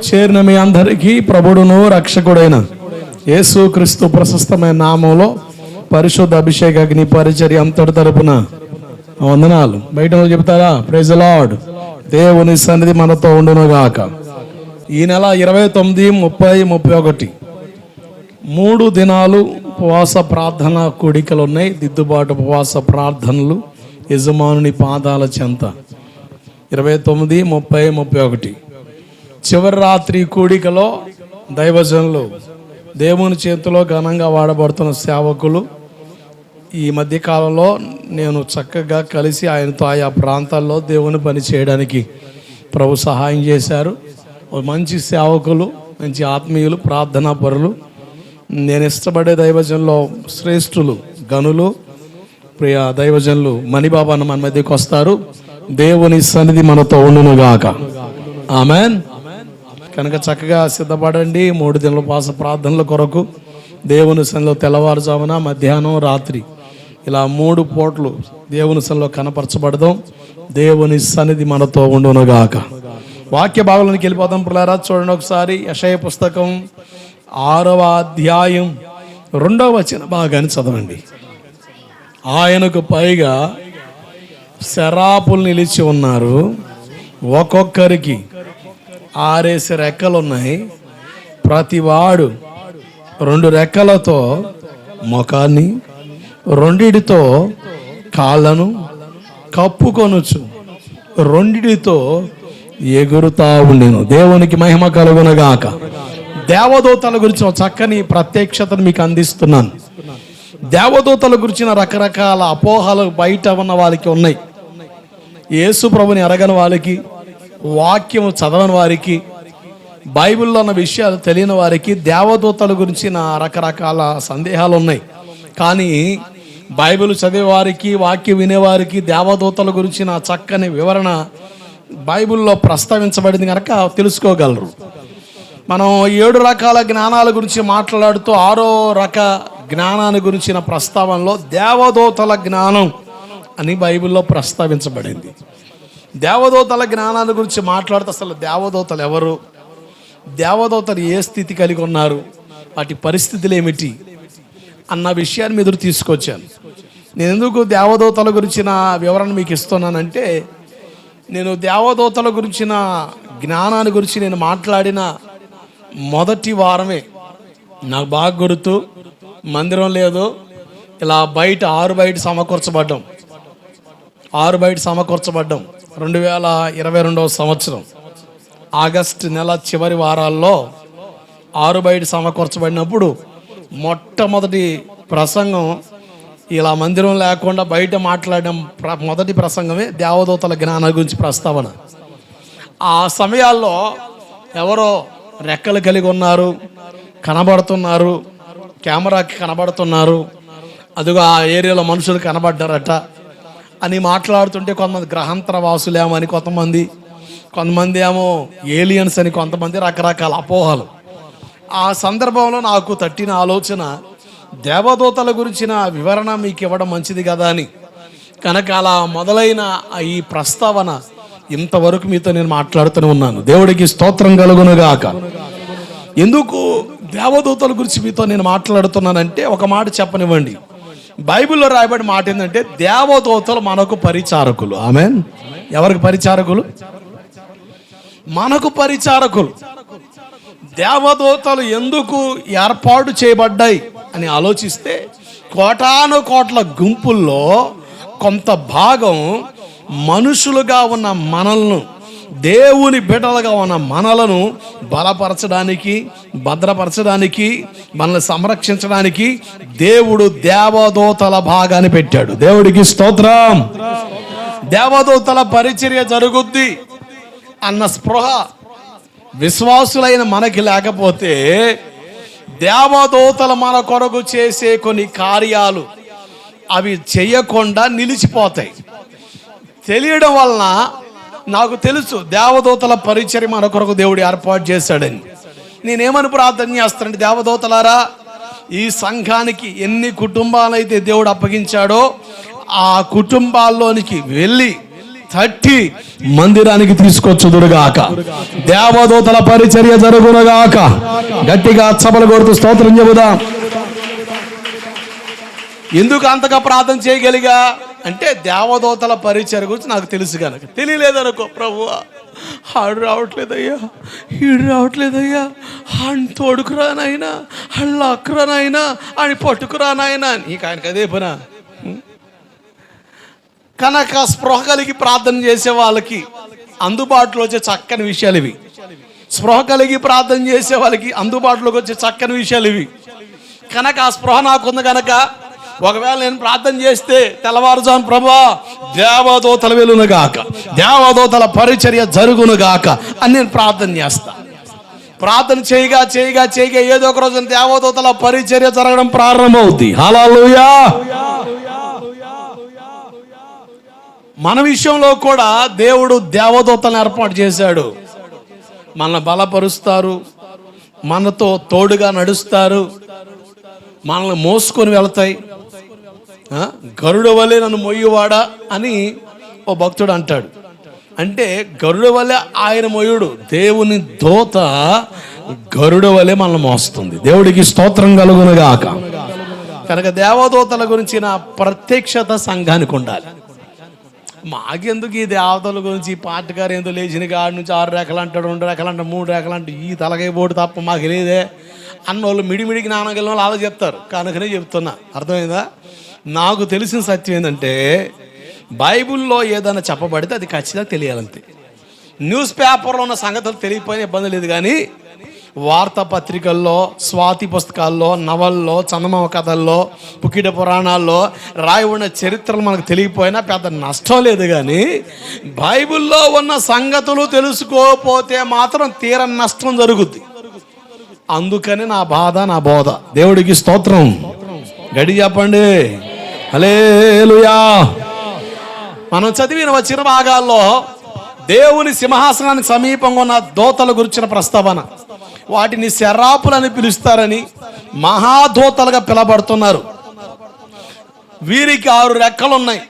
చేరిన మీ అందరికీ ప్రభుడును రక్షకుడైన యేసుక్రీస్తు ప్రశస్తమైన నామంలో పరిశుద్ధ అభిషేక అగ్ని పరిచర్య అంతటి తరపున వందనాలు. బయట చెప్తారా? Praise the lord. దేవుని సన్నిధి మనతో ఉండును గాక. ఈ నెల 29, 30, 31 3 దినాలు ఉపవాస ప్రార్థన కూడికలు ఉన్నాయి. దిద్దుబాటు ఉపవాస ప్రార్థనలు యజమానుని పాదాల చెంత 29, 30, 31 చివరి రాత్రి కూడికలో దైవజనులు, దేవుని చేతిలో ఘనంగా వాడబడుతున్న సేవకులు ఈ మధ్యకాలంలో నేను చక్కగా కలిసి ఆయనతో ఆయా ప్రాంతాల్లో దేవుని పని చేయడానికి ప్రభు సహాయం చేశారు. మంచి సేవకులు, మంచి ఆత్మీయులు, ప్రార్థనా పరులు, నేను ఇష్టపడే దైవజనులు శ్రేష్ఠులు, గనులు, ప్రియ దైవజనులు మణిబాబా అన్న మన మధ్యకి వస్తారు. దేవుని సన్నిధి మనతో ఉండునుగాక. ఆమెన్. కనుక చక్కగా సిద్ధపడండి. 3 దినాల ఉపవాస ప్రార్థనల కొరకు దేవుని సన్నిధిలో తెల్లవారుజామున, మధ్యాహ్నం, రాత్రి ఇలా 3 పూటలు దేవుని సన్నిధిలో కనపరచబడదాం. దేవుని సన్నిధి మనతో ఉండునుగాక. వాక్య భాగంలోకి వెళ్ళిపోదాం. పిల్లారా చూడండి ఒకసారి. యెషయా పుస్తకం 6వ అధ్యాయం 2వ వచనం భాగాన్ని చదవండి. ఆయనకు పైగా శరాపులు నిలిచి ఉన్నారు, ఒక్కొక్కరికి 6 రెక్కలు ఉన్నాయి. ప్రతివాడు 2 రెక్కలతో ముఖాన్ని, 2 కాళ్ళను కప్పుకొనుచు 2 ఎగురుతా ఉండెను. దేవునికి మహిమ కలుగునగాక. దేవదూతల గురించి ఒక చక్కని ప్రత్యక్షతను మీకు అందిస్తున్నాను. దేవదూతల గురించిన రకరకాల అపోహలు బయట ఉన్న వాళ్ళకి ఉన్నాయి. యేసు ప్రభుని ఎరగని వాళ్ళకి, వాక్యము చదవని వారికి, బైబిల్లో ఉన్న విషయాలు తెలియని వారికి దేవదూతల గురించిన రకరకాల సందేహాలు ఉన్నాయి. కానీ బైబిల్ చదివేవారికి, వాక్యం వినేవారికి దేవదూతల గురించిన చక్కని వివరణ బైబిల్లో ప్రస్తావించబడింది కనుక తెలుసుకోగలరు. మనం 7 రకాల జ్ఞానాల గురించి మాట్లాడుతూ 6వ రక జ్ఞానాన్ని గురించిన ప్రస్తావనలో దేవదూతల జ్ఞానం అని బైబిల్లో ప్రస్తావించబడింది. దేవదూతల జ్ఞానాన్ని గురించి మాట్లాడుతూ అసలు దేవదూతలు ఎవరు, దేవదూతలు ఏ స్థితి కలిగి ఉన్నారు, వాటి పరిస్థితులు ఏమిటి అన్న విషయాన్ని ఎదురు తీసుకొచ్చాను. నేను ఎందుకు దేవదూతల గురించిన వివరణ మీకు ఇస్తున్నానంటే, నేను దేవదూతల గురించిన జ్ఞానాన్ని గురించి నేను మాట్లాడిన మొదటి వారమే నాకు బాగా గుర్తు. మందిరం లేదు, ఇలా బయట 6 బయట సమకూర్చబడ్డాం. 6 బయట సమకూర్చబడ్డాం 2022వ సంవత్సరం ఆగస్టు నెల చివరి వారాల్లో 6 బయట సమకూర్చబడినప్పుడు మొట్టమొదటి ప్రసంగం ఇలా మందిరం లేకుండా బయట మాట్లాడిన మొదటి ప్రసంగమే దేవదూతల జ్ఞానం గురించి ప్రస్తావన. ఆ సమయాల్లో ఎవరో రెక్కలు కలిగి ఉన్నారు, కనబడుతున్నారు, కెమెరాకి కనబడుతున్నారు, అదిగో ఆ ఏరియాలో మనుషులు కనబడ్డారట అని మాట్లాడుతుంటే కొంతమంది గ్రహాంతర వాసులేమో అని కొంతమంది ఏమో ఏలియన్స్ అని, కొంతమంది రకరకాల అపోహలు. ఆ సందర్భంలో నాకు తట్టిన ఆలోచన, దేవదూతల గురించిన వివరణ మీకు ఇవ్వడం మంచిది కదా అని. కనుక అలా మొదలైన ఈ ప్రస్తావన ఇంతవరకు మీతో నేను మాట్లాడుతూనే ఉన్నాను. దేవుడికి స్తోత్రం కలుగునుగాక. ఎందుకు దేవదూతల గురించి మీతో నేను మాట్లాడుతున్నానంటే, ఒక మాట చెప్పనివ్వండి. బైబిల్లో రాయబడిన మాట ఏంటంటే, దేవదూతలు మనకు పరిచారకులు. ఆమెన్. ఎవరికి పరిచారకులు? మనకు పరిచారకులు. దేవదూతలు ఎందుకు ఏర్పాటు చేయబడ్డాయి అని ఆలోచిస్తే, కోటాను కోట్ల గుంపుల్లో కొంత భాగం మనుషులుగా ఉన్న మనలను, దేవుని బిడ్డలుగా ఉన్న మనలను బలపరచడానికి, భద్రపరచడానికి, మనల్ని సంరక్షించడానికి దేవుడు దేవదూతల భాగాన్ని పెట్టాడు. దేవుడికి స్తోత్రం. దేవదూతల పరిచర్య జరుగుద్ది అన్న స్పృహ విశ్వాసులైన మనకి లేకపోతే, దేవదూతలు మన కొరకు చేసే కొన్ని కార్యాలు అవి చేయకుండా నిలిచిపోతాయి. తెలియడం వలన నాకు తెలుసు దేవదూతల పరిచర్య మన కొరకు దేవుడు ఏర్పాటు చేశాడని. నేనేమని ప్రార్థన చేస్తానంటే, దేవదూతలారా, ఈ సంఘానికి ఎన్ని కుటుంబాలైతే దేవుడు అప్పగించాడో ఆ కుటుంబాల్లోనికి వెళ్ళి తట్టి మందిరానికి తీసుకొచ్చుదురుగాక. దేవదూతల పరిచర్య జరుగునుగాక. గట్టిగా చప్పలు కొడుతూ స్తోత్రం చెబుదాం. ఎందుకు అంతగా ప్రార్థన చేయగలిగా అంటే దేవదూతల పరిచర్య గురించి నాకు తెలుసు కనుక. తెలియలేదనుకో, ప్రభువా ఆడు రావట్లేదయ్యా, ఈడు రావట్లేదయ్యా, ఆడిని తోడుకురానైనా, అళ్ళ అక్కరానైనా, ఆడిని పట్టుకురానైనా, నీకు ఆయనకు అదే పనా. కనుక స్పృహ కలిగి ప్రార్థన చేసే వాళ్ళకి అందుబాటులో వచ్చే చక్కని విషయాలు ఇవి. స్పృహ కలిగి ప్రార్థన చేసే వాళ్ళకి అందుబాటులోకి వచ్చే చక్కని విషయాలు ఇవి. కనుక ఆ స్పృహ నాకుంది కనుక ఒకవేళ నేను ప్రార్థన చేస్తే తెల్లవారుజాము ప్రభువా దేవదూతలు వెలునుగాక, దేవదూతల పరిచర్య జరుగునుగాక అని నేను ప్రార్థన చేస్తా. ప్రార్థన చేయగా చేయగా చేయగా ఏదో ఒక రోజు దేవదూతల పరిచర్య జరగడం ప్రారంభమవుద్ది. హల్లెలూయా. మన విషయంలో కూడా దేవుడు దేవదూతలను ఏర్పాటు చేశాడు. మనల్ని బలపరుస్తారు, మనతో తోడుగా నడుస్తారు, మనల్ని మోసుకొని వెళతాయి. గరుడ వలె నన్ను మొయ్యువాడా అని ఓ భక్తుడు అంటాడు. అంటే గరుడ వలె ఆయన మొయ్యుడు, దేవుని దూత గరుడ వలె మనల్ని మోస్తుంది. దేవుడికి స్తోత్రం కలుగునుగాక. కనుక దేవదూతల గురించిన ప్రత్యక్షత సంఘానికి ఉండాలి. మాకెందుకు ఈ దేవతల గురించి ఈ పాటగారు ఎందుకు లేచిన కాడి నుంచి 6 రేఖలు అంటాడు, 2 రేఖలు అంటాడు, 3 రేఖలు అంటే ఈ తలకాయ బోటు తప్ప మాకు లేదే అన్నోళ్ళు మిడిమిడికి నానగలిగిన వాళ్ళు అలా చెప్తారు. కనుకనే చెప్తున్నా, అర్థమైందా? నాకు తెలిసిన సత్యం ఏంటంటే బైబిల్లో ఏదైనా చెప్పబడితే అది ఖచ్చితంగా తెలియాలంతే. న్యూస్ పేపర్లో ఉన్న సంగతులు తెలియకపోయినా ఇబ్బంది లేదు, కానీ వార్తాపత్రికల్లో, స్వాతి పుస్తకాల్లో, నవల్లో, చందమామ కథల్లో, పుకిట పురాణాల్లో రాయబడిన చరిత్రలు మనకు తెలియకపోయినా పెద్ద నష్టం లేదు. కానీ బైబిల్లో ఉన్న సంగతులు తెలుసుకోకపోతే మాత్రం తీరని నష్టం జరుగుద్ది. అందుకని నా బాధ, నా బోధ. దేవుడికి స్తోత్రం. గడి చెప్పండి హల్లెలూయా. మనం చదివిన వచ్చిన భాగాల్లో దేవుని సింహాసనానికి సమీపంగా ఉన్న దూతల గురించిన ప్రస్తావన. వాటిని శరాపులని పిలుస్తారని, మహాదూతలుగా పిలబడుతున్నారు. వీరికి 6 రెక్కలు ఉన్నాయి.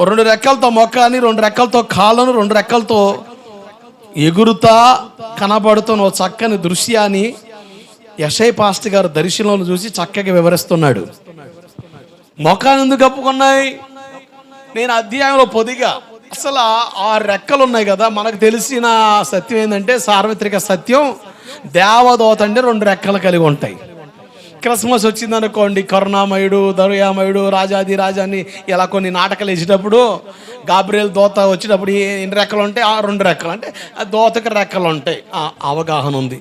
2 రెక్కలతో మొక్కని, 2 రెక్కలతో కాళ్ళను, 2 రెక్కలతో ఎగురుతా కనబడుతున్న ఓ చక్కని దృశ్యాన్ని యెషయా పాస్టర్ గారు దర్శనంలో చూసి చక్కగా వివరిస్తున్నాడు. మొఖాన్ని ఎందుకు కప్పుకున్నాయి? నేను అధ్యాయంలో పొదిగా అసలు 6 రెక్కలు ఉన్నాయి కదా. మనకు తెలిసిన సత్యం ఏంటంటే, సార్వత్రిక సత్యం, దేవదూత అంటే 2 రెక్కలు కలిగి ఉంటాయి. క్రిస్మస్ వచ్చిందనుకోండి, కరుణామయుడు, దయామయుడు, రాజాది రాజాని ఇలా కొన్ని నాటకాలు వేసేటప్పుడు గాబ్రియల్ దూత వచ్చేటప్పుడు ఎన్ని రెక్కలు ఉంటాయి? 2 రెక్కలు. అంటే దూతకి రెక్కలు ఉంటాయి. అవగాహన ఉంది.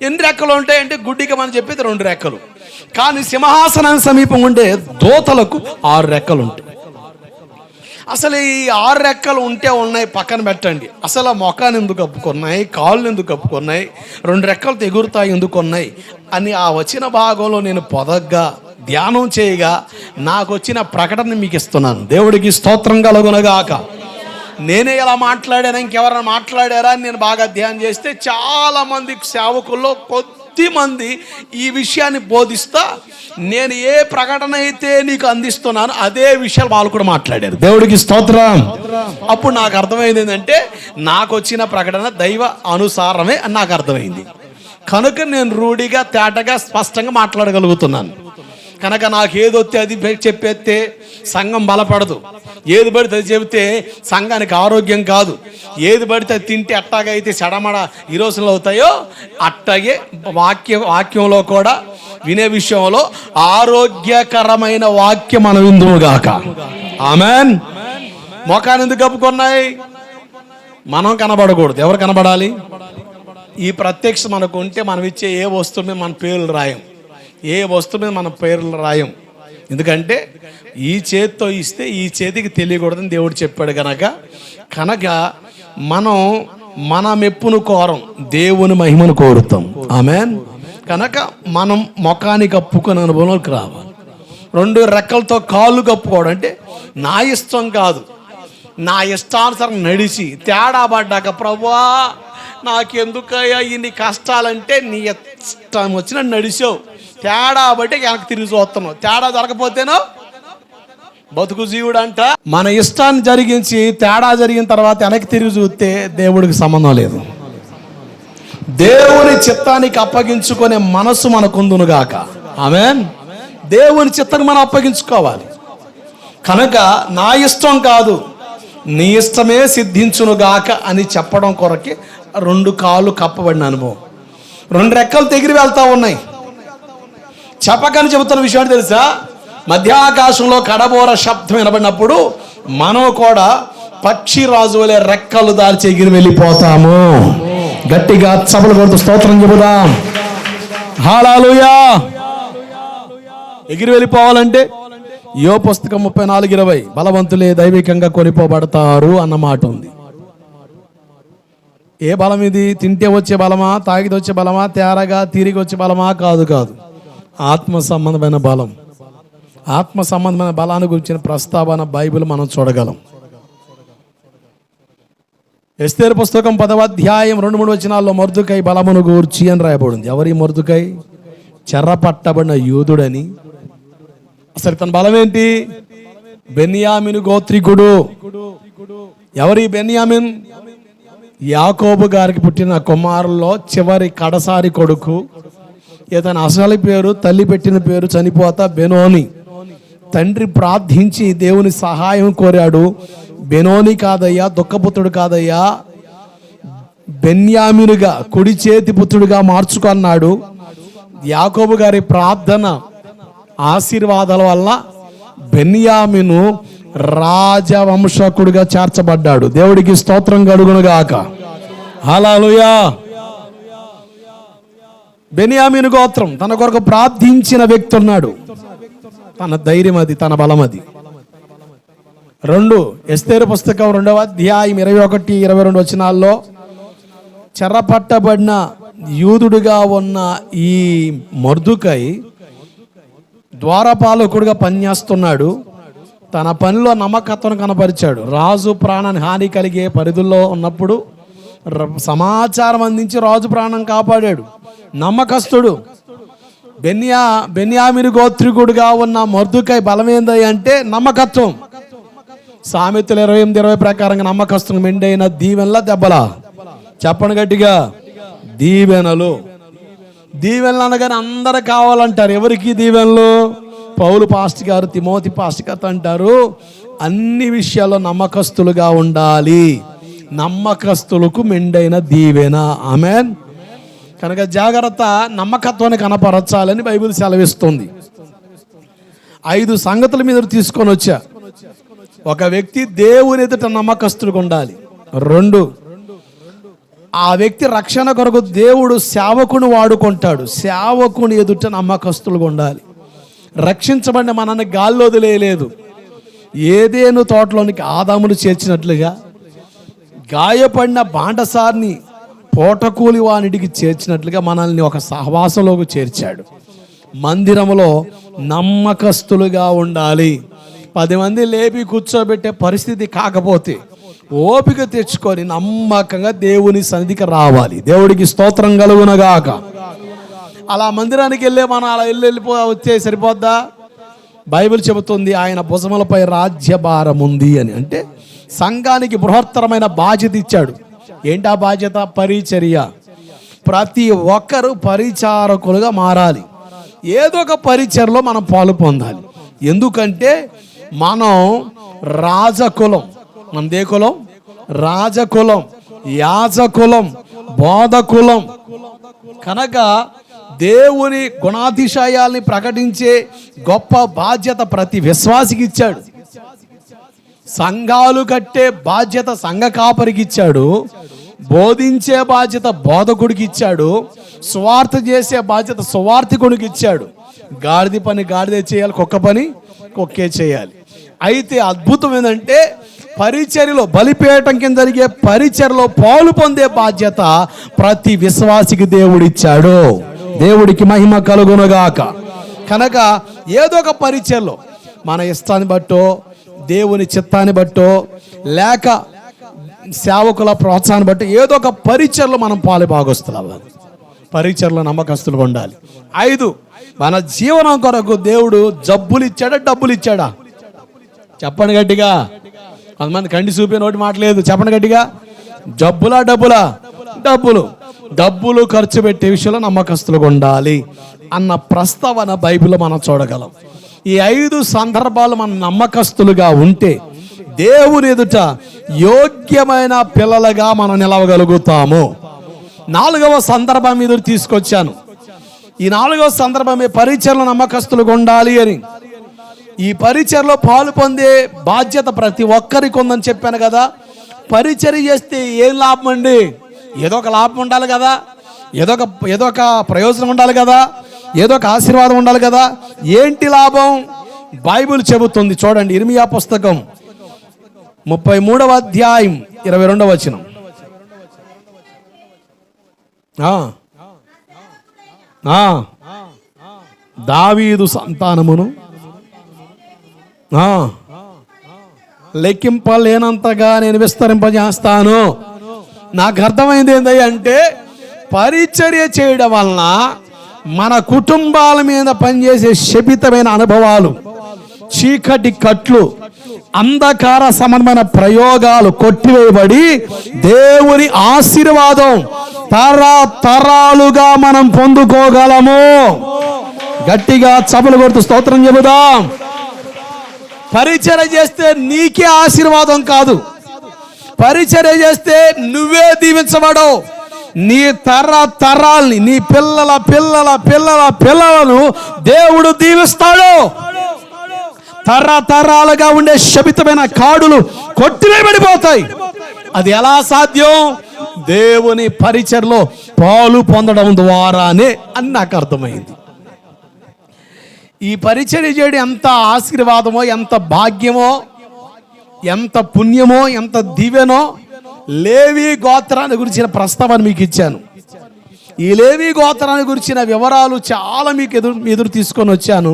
ఎన్ని రెక్కలు ఉంటాయి అంటే గుడ్డిగా మనం చెప్పేది 2 రెక్కలు. కానీ సింహాసనానికి సమీపం ఉండే దూతలకు 6 రెక్కలు ఉంటాయి. అసలు ఈ 6 రెక్కలు ఉంటే ఉన్నాయి పక్కన పెట్టండి. అసలు మొఖాన్ని ఎందుకు కప్పుకున్నాయి, కాళ్ళు ఎందుకు కప్పుకున్నాయి, 2 రెక్కలతో ఎగురుతాయి ఎందుకు ఉన్నాయి అని ఆ వచ్చిన భాగంలో నేను పొదగ్గా ధ్యానం చేయగా నాకు వచ్చిన ప్రకటన మీకు ఇస్తున్నాను. దేవుడికి స్తోత్రం కలుగునుగాక. నేనే ఇలా మాట్లాడాను, ఇంకెవరైనా మాట్లాడారా అని నేను బాగా ధ్యానం చేస్తే చాలా మంది సేవకుల్లో కొద్దిమంది ఈ విషయాన్ని బోధిస్తా, నేను ఏ ప్రకటన అయితే నీకు అందిస్తున్నాను అదే విషయాలు వాళ్ళు కూడా మాట్లాడారు. దేవుడికి స్తోత్రం. అప్పుడు నాకు అర్థమైంది ఏంటంటే, నాకు వచ్చిన ప్రకటన దైవ అనుసారమే అని నాకు అర్థమైంది. కనుక నేను రూఢిగా, తేటగా, స్పష్టంగా మాట్లాడగలుగుతున్నాను. కనుక నాకు ఏదొస్తే అది చెప్పేస్తే సంఘం బలపడదు. ఏది పడితే అది చెబితే సంఘానికి ఆరోగ్యం కాదు. ఏది పడితే అది తింటే అట్టాగైతే చెడమడ ఈ రోజుల్లో అవుతాయో అట్టాగే వాక్యంలో కూడా వినే విషయంలో ఆరోగ్యకరమైన వాక్యం మనం విందుముగాక. ఆమెన్. మొఖాన్ని ఎందుకు కప్పుకున్నాయి? మనం కనబడకూడదు. ఎవరు కనబడాలి? ఈ ప్రత్యక్ష మనకు ఉంటే మనం ఇచ్చే ఏ వస్తువు మీద మన పేర్లు రాయం, ఏ వస్తువు మీద మన పేర్లు రాయం. ఎందుకంటే ఈ చేతితో ఇస్తే ఈ చేతికి తెలియకూడదని దేవుడు చెప్పాడు. కనుక మనం మన మెప్పును కోరం, దేవుని మహిమను కోరుతాం. ఆమెన్. కనుక మనం ముఖాన్ని కప్పుకునే అనుభవంలోకి రావాలి. 2 రెక్కలతో కాళ్ళు కప్పుకోవడం అంటే నా ఇష్టం కాదు, నా ఇష్టానుసారం నడిచి తేడా పడ్డాక ప్రభువా నాకెందుకయ్యా ఇన్ని కష్టాలంటే నీ ఇష్టం వచ్చిన నడిచావు, తేడా బట్టి వెనక్కి తిరిగి చూస్తున్నావు. తేడా జరగపోతేనో బతుకు జీవుడు అంట. మన ఇష్టాన్ని జరిగించి తేడా జరిగిన తర్వాత వెనక్కి తిరిగి చూస్తే దేవుడికి సంబంధం లేదు. దేవుని చిత్తానికి అప్పగించుకునే మనసు మనకుందునుగాక. ఆమేన్. దేవుని చిత్తాన్ని మనం అప్పగించుకోవాలి. కనుక నా ఇష్టం కాదు నీ ఇష్టమే సిద్ధించునుగాక అని చెప్పడం కొరకే 2 కాళ్ళు కప్పబడిన అనుభవం, 2 రెక్కలు తెగిరి వెళ్తా ఉన్నాయి. చెప్పకని చెబుతున్న విషయం తెలుసా? మధ్యాకాశంలో కడబోర శబ్దం వినబడినప్పుడు మనం కూడా పక్షి రాజు వలె రెక్కలు దాల్చి ఎగిరి వెళ్ళిపోతాము. గట్టిగా చప్పలు కొడుతూ స్తోత్రం చెబుదాం. హల్లెలూయా. ఎగిరి వెళ్ళిపోవాలంటే యోబు పుస్తకం 34:20 బలవంతులే దైవికంగా కొనిపోబడతారు అన్న మాట ఉంది. ఏ బలం ఇది? తింటే వచ్చే బలమా, తాగితే వచ్చే బలమా, తేరగా తిరిగి వచ్చే బలమా? కాదు. ఆత్మ సంబంధమైన బలం. ఆత్మ సంబంధమైన బలాన్ని గురించిన ప్రస్తావన బైబిల్ మనం చూడగలం. ఎస్తేరు పుస్తకం 10వ అధ్యాయం 2-3 వచనాల్లో మొర్దుకై బలమును గూర్చి అని రాయబడింది. ఎవరి మొర్దుకై? చెరపట్టబడిన యూదుడని. అసలు తన బలం ఏంటి? బెన్యామిను గోత్రికుడు. ఎవరి బెన్యామిన్? యాకోబు గారికి పుట్టిన కుమారుల్లో చివరి కడసారి కొడుకు. ఇతని అసలు పేరు, తల్లి పెట్టిన పేరు చనిపోతా బెనోని. తండ్రి ప్రార్థించి దేవుని సహాయం కోరాడు. బెనోని కాదయ్యా, దుఃఖపుత్రుడు కాదయ్యా, బెన్యామినుగా కుడి చేతి పుత్రుడిగా మార్చుకున్నాడు. యాకోబు గారి ప్రార్థన ఆశీర్వాదాల వల్ల బెన్యామిను రాజవంశకుడిగా చేర్చబడ్డాడు. దేవుడికి స్తోత్రం కలుగునుగాక. హల్లెలూయా. బెన్యామిను గోత్రం తన కొరకు ప్రార్థించిన వ్యక్తి ఉన్నాడు. తన ధైర్యం అది, తన బలం అది. 2 ఎస్తేరు పుస్తకం 2వ అధ్యాయం 21-22 వచనాల్లో చెరపట్టబడిన యూదుడుగా ఉన్న ఈ మొర్దుకై ద్వారపాలకుడుగా పనిచేస్తున్నాడు. తన పనిలో నమ్మకత్వం కనపరిచాడు. రాజు ప్రాణాన్ని హాని కలిగే పరిధుల్లో ఉన్నప్పుడు సమాచారం అందించి రాజు ప్రాణం కాపాడాడు. నమ్మకస్తుడు. బెన్యామిను గోత్రికుడుగా ఉన్న మొర్దుకై బలం ఏంది అంటే నమ్మకత్వం. సామెతలు 28:20 ప్రకారంగా నమ్మకస్తుడు మెండైన దీవెనల దెబ్బలా. చెప్పండి గట్టిగా, దీవెనలు. దీవెనలు అనగానే అందరు కావాలంటారు. ఎవరికి దీవెనలు? పౌలు పాస్టర్ గారు, తిమోతి పాస్టర్ గారు అంటారు అన్ని విషయాల్లో నమ్మకస్తులుగా ఉండాలి. నమ్మకస్తులకు మెండైన దీవెన. ఆమేన్. కనుక జాగ్రత్త, నమ్మకత్వాన్ని కనపరచాలని బైబిల్ సెలవిస్తుంది. 5 సంగతుల మీద తీసుకొని వచ్చా. ఒక వ్యక్తి దేవుని ఎదుట నమ్మకస్తులుగా ఉండాలి. 2, ఆ వ్యక్తి రక్షణ కొరకు దేవుడు సేవకుని వాడుకుంటాడు. సేవకుని ఎదుట నమ్మకస్తులుగా ఉండాలి. రక్షించబడిన మనల్ని గాల్లో వదిలేయలేదు. ఏదేను తోటలోనికి ఆదామును చేర్చినట్లుగా గాయపడిన బాండసార్ని పోటకూలి వానిడికి చేర్చినట్లుగా మనల్ని ఒక సహవాసంలోకి చేర్చాడు. మందిరంలో నమ్మకస్తులుగా ఉండాలి. 10 మంది లేపి కూర్చోబెట్టే పరిస్థితి కాకపోతే ఓపిక తెచ్చుకొని నమ్మకంగా దేవుని సన్నిధికి రావాలి. దేవుడికి స్తోత్రం కలుగునగాక. అలా మందిరానికి వెళ్ళే మనం అలా వచ్చే సరిపోద్దా? బైబిల్ చెబుతుంది ఆయన భుజములపై రాజ్యభారం ఉంది అని. అంటే సంఘానికి బృహత్తరమైన బాధ్యత ఇచ్చాడు. ఏంటా బాధ్యత? పరిచర్య. ప్రతి ఒక్కరూ పరిచారకులుగా మారాలి. ఏదో ఒక పరిచర్లో మనం పాలు పొందాలి. ఎందుకంటే మనం రాజకులం. మనదే కులం? రాజకులం, యాజకులం, బోధకులం. కనుక దేవుని గుణాతిశయాల్ని ప్రకటించే గొప్ప బాధ్యత ప్రతి విశ్వాసికి ఇచ్చాడు. సంఘాలు కట్టే బాధ్యత సంఘ కాపరికి ఇచ్చాడు. బోధించే బాధ్యత బోధకుడికి ఇచ్చాడు. సువార్త చేసే బాధ్యత సువార్థికుడికి ఇచ్చాడు. గాడిద పని గాడిదే చేయాలి, కుక్క పని కుక్కే చేయాలి. అయితే అద్భుతం ఏంటంటే పరిచర్యలో, బలిపీఠం కింద జరిగే పరిచర్యలో పాలు పొందే బాధ్యత ప్రతి విశ్వాసికి దేవుడిచ్చాడు. దేవుడికి మహిమ కలుగునుగాక. కనుక ఏదో ఒక పరిచర్యలో మన ఇష్టాన్ని బట్టో, దేవుని చిత్తాన్ని బట్టో, లేక సేవకుల ప్రోత్సాహాన్ని బట్టి ఏదో ఒక పరిచర్యలో మనం పాలు భాగస్తులు అవ్వాలి. పరిచర్యలో నమ్మకస్తులుగా ఉండాలి. 5, మన జీవనం కొరకు దేవుడు జబ్బులు ఇచ్చాడా, డబ్బులు ఇచ్చాడా? చెప్పండి గట్టిగా. కొంతమంది కండి చూపే నోటి మాట లేదు. చెప్పండి గట్టిగా. డబ్బులా డబ్బులా? డబ్బులు ఖర్చు పెట్టే విషయంలో నమ్మకస్తులుగా ఉండాలి అన్న ప్రస్తావన బైబిల్లో మనం చూడగలం. ఈ 5 సందర్భాలు మనం నమ్మకస్తులుగా ఉంటే దేవుని ఎదుట యోగ్యమైన పిల్లలుగా మనం నిలవగలుగుతాము. 4వ సందర్భం మీద తీసుకొచ్చాను. ఈ 4వ సందర్భమే పరిచర్లో నమ్మకస్తులుగా ఉండాలి అని. ఈ పరిచర్లో పాలు పొందే బాధ్యత ప్రతి ఒక్కరికి ఉందని చెప్పాను కదా. పరిచర్య చేస్తే ఏం లాభం అండి? ఏదో ఒక లాభం ఉండాలి కదా, ఏదో ఒక ప్రయోజనం ఉండాలి కదా, ఏదో ఒక ఆశీర్వాదం ఉండాలి కదా. ఏంటి లాభం? బైబిల్ చెబుతుంది చూడండి. ఇర్మియా పుస్తకం 33వ అధ్యాయం 22వ వచనం. దావీదు సంతానమును లెక్కింపలేనంతగా నేను విస్తరింపజేస్తాను. నాకు అర్థమైంది ఏంటంటే, పరిచర్య చేయడం వలన మన కుటుంబాల మీద పనిచేసే శపితమైన అనుభవాలు, చీకటి కట్లు, అంధకార సంబంధమైన ప్రయోగాలు కొట్టివేయబడి దేవుని ఆశీర్వాదం తరతరాలుగా మనం పొందుకోగలము. గట్టిగా చప్పలు కొడుతూ స్తోత్రం చెబుదాం. పరిచర్య చేస్తే నీకే ఆశీర్వాదం కాదు, పరిచర్య చేస్తే నువ్వే దీవించబడవు. నీ తరాల్ని, నీ పిల్లల పిల్లల పిల్లల పిల్లలను దేవుడు దీవిస్తాడు. తరతరాలుగా ఉండే శపితమైన కాడులు కొట్టివేయబడిపోతాయి. అది ఎలా సాధ్యం? దేవుని పరిచర్లో పాలు పొందడం ద్వారానే అని నాకు అర్థమైంది. ఈ పరిచర్య చేయడం ఎంత ఆశీర్వాదమో, ఎంత భాగ్యమో, ఎంత పుణ్యమో, ఎంత దీవెనో లేవి గోత్రాన్ని గురించిన ప్రస్తావన మీకు ఇచ్చాను. ఈ లేవి గోత్రాన్ని గురించిన వివరాలు చాలా మీకు ఎదురు తీసుకొని వచ్చాను.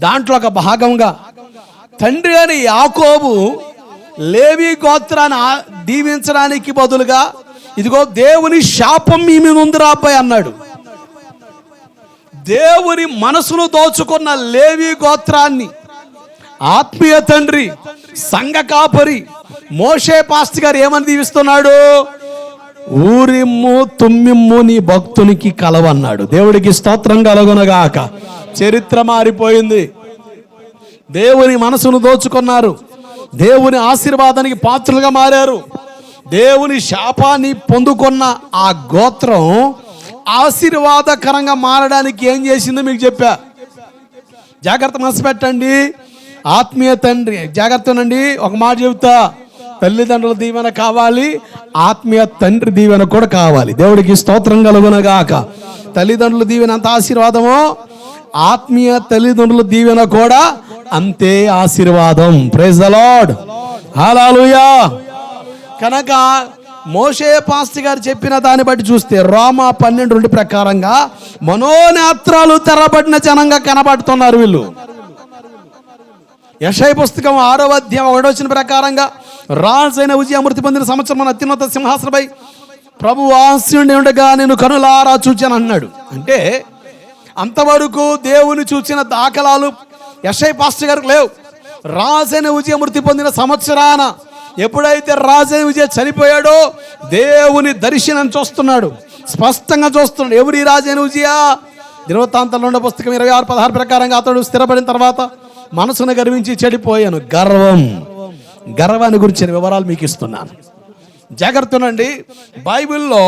దాంట్లో ఒక భాగంగా తండ్రి అని యాకోబు లేవి గోత్రాన్ని దీవించడానికి బదులుగా ఇదిగో దేవుని శాపం మీ మీద ఉందిరా అబ్బాయి అన్నాడు. దేవుని మనసును దోచుకున్న లేవి గోత్రాన్ని ఆత్మీయ తండ్రి, సంఘ కాపరి మోషే పాస్టర్ గారు ఏమని దీవిస్తున్నాడు? ఊరిమ్ము తుమ్మిమ్ము నీ భక్తునికి కలవన్నాడు. దేవుడికి స్తోత్రం కలుగునగాక. చరిత్ర మారిపోయింది. దేవుని మనసును దోచుకున్నారు, దేవుని ఆశీర్వాదానికి పాత్రలుగా మారారు. దేవుని శాపాన్ని పొందుకున్న ఆ గోత్రం ఆశీర్వాదకరంగా మారడానికి ఏం చేసిందో మీకు చెప్పా. జాగ్రత్త మనసు పెట్టండి. ఆత్మీయ తండ్రి జాగ్రత్తనండి. ఒక మాట చెబుతా, తల్లిదండ్రుల దీవెన కావాలి, ఆత్మీయ తండ్రి దీవెన కూడా కావాలి. దేవుడికి స్తోత్రం కలుగునగాక. తల్లిదండ్రుల దీవెన అంత ఆశీర్వాదమో, ఆత్మీయ తల్లిదండ్రుల దీవెన కూడా అంతే ఆశీర్వాదం. ప్రైజ్ ది లార్డ్, హల్లెలూయా. కనుక మోషే పాస్టర్ గారు చెప్పిన దాన్ని బట్టి చూస్తే రోమా 12:2 ప్రకారంగా మనోనేత్రాలు తెరబడిన జనంగా కనబడుతున్నారు వీళ్ళు. యెషయా పుస్తకం 6వ అధ్యాయం 1వ వచనం ప్రకారంగా రాజైన ఉజ్జియా మృతి పొందిన సంవత్సరం మన అత్యున్నత సింహాసనపై ప్రభు ఆసీనుడై ఉండగా నేను కనులారా చూచాను అన్నాడు. అంటే అంతవరకు దేవుని చూచిన దాఖలాలు యెషయా పాస్టర్ గారికి లేవు. రాజైన ఉజ్జియా మృతి పొందిన సంవత్సరాన ఎప్పుడైతే రాజైన ఉజ్జియా చనిపోయాడో దేవుని దర్శనం చూస్తున్నాడు, స్పష్టంగా చూస్తున్నాడు. ఎవరి రాజైన ఉజ్జియా? దినవృత్తాంతాలు 2వ పుస్తకం 26:16 ప్రకారంగా అతడు స్థిరపడిన తర్వాత మనసును గర్వించి చెడిపోయాను. గర్వాన్ని గురించిన వివరాలు మీకు ఇస్తున్నాను. జాగ్రత్తనండి. బైబిల్లో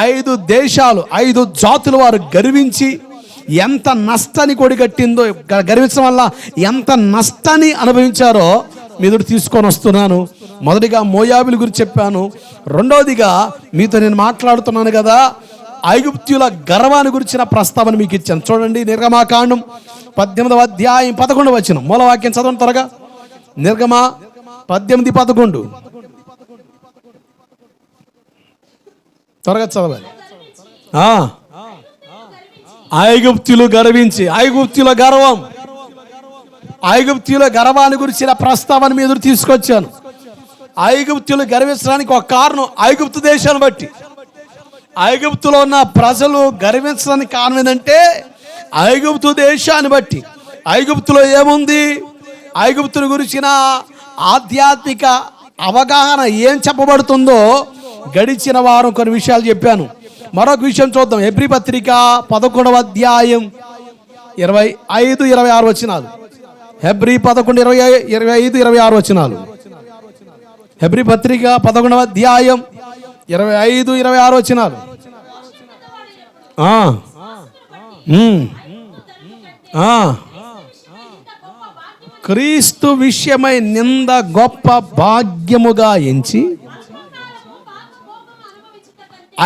5 దేశాలు, 5 జాతుల వారు గర్వించి ఎంత నష్టాన్ని కొడిగట్టిందో, గర్వించడం వల్ల ఎంత నష్టాన్ని అనుభవించారో మీదుడు తీసుకొని వస్తున్నాను. మొదటిగా మోయాబుల గురించి చెప్పాను. రెండవదిగా మీతో నేను మాట్లాడుతున్నాను కదా, ఐగుప్తుల గర్వాన్ని గురించిన ప్రస్తావన మీకు ఇచ్చాను. చూడండి, నిర్గమాకాండం 18వ అధ్యాయం 11వ వచనం. మూలవాక్యం చదవండి త్వరగా. నిర్గమ 18:11 త్వరగా చదవాలి. ఐగుప్తులు గర్వించి, ఐగుప్తుల గర్వం, ఐగుప్తుల గర్వాన్ని గురించిన ప్రస్తావన మీ ఎదురు తీసుకొచ్చాను. ఐగుప్తులు గర్వించడానికి ఒక కారణం ఐగుప్తు దేశాన్ని బట్టి. ఐగుప్తులో ఉన్న ప్రజలు గర్వించడానికి కారణం ఏంటంటే ఐగుప్తు దేశాన్ని బట్టి. ఐగుప్తులో ఏముంది? ఐగుప్తుని గురించిన ఆధ్యాత్మిక అవగాహన ఏం చెప్పబడుతుందో గడిచిన వారం కొన్ని విషయాలు చెప్పాను. మరొక విషయం చూద్దాం. హెబ్రీ పత్రిక 11వ అధ్యాయం 25-26 వచనాలు. హెబ్రీ 11:25-26 వచనాలు. హెబ్రీ పత్రిక 11వ అధ్యాయం 25-26 వచనాలు. క్రీస్తు విషయమై నింద గొప్ప భాగ్యముగా ఎంచి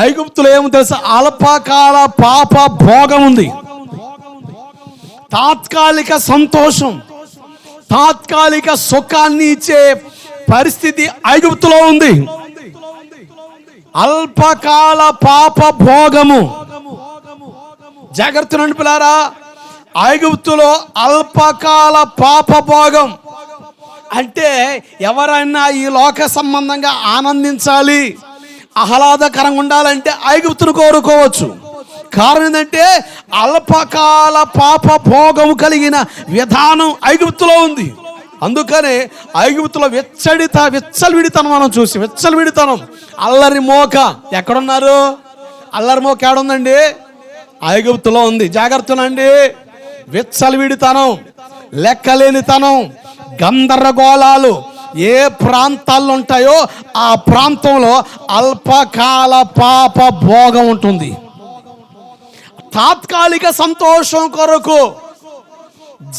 ఐగుప్తులో ఏమో తెలుసా, అల్పకాల పాప భోగం ఉంది. తాత్కాలిక సంతోషం, తాత్కాలిక సుఖాన్ని ఇచ్చే పరిస్థితి ఐగుప్తులో ఉంది. అల్పకాల పాప భోగము. జాగ్రత్త నండి పిల్లారా, ఐగుప్తులో అల్పకాల పాప భోగం అంటే ఎవరైనా ఈ లోక సంబంధంగా ఆనందించాలి, ఆహ్లాదకరంగా ఉండాలంటే ఐగుప్తును కోరుకోవచ్చు. కారణం ఏంటంటే అల్పకాల పాప భోగం కలిగిన విధానం ఐగుప్తులో ఉంది. అందుకనే ఐగుప్తులో విచ్చలవిడితనం మనం చూసి, విచ్చలవిడితనం, అల్లరి మోక ఎక్కడున్నారు? అల్లరి మోక ఏడుందండి? ఐగుప్తులో ఉంది. జాగ్రత్తనండి. విచ్చలవిడితనం, లెక్కలేనితనం, గందరగోళాలు ఏ ప్రాంతాల్లో ఉంటాయో ఆ ప్రాంతంలో అల్పకాల పాప భోగం ఉంటుంది. తాత్కాలిక సంతోషం కొరకు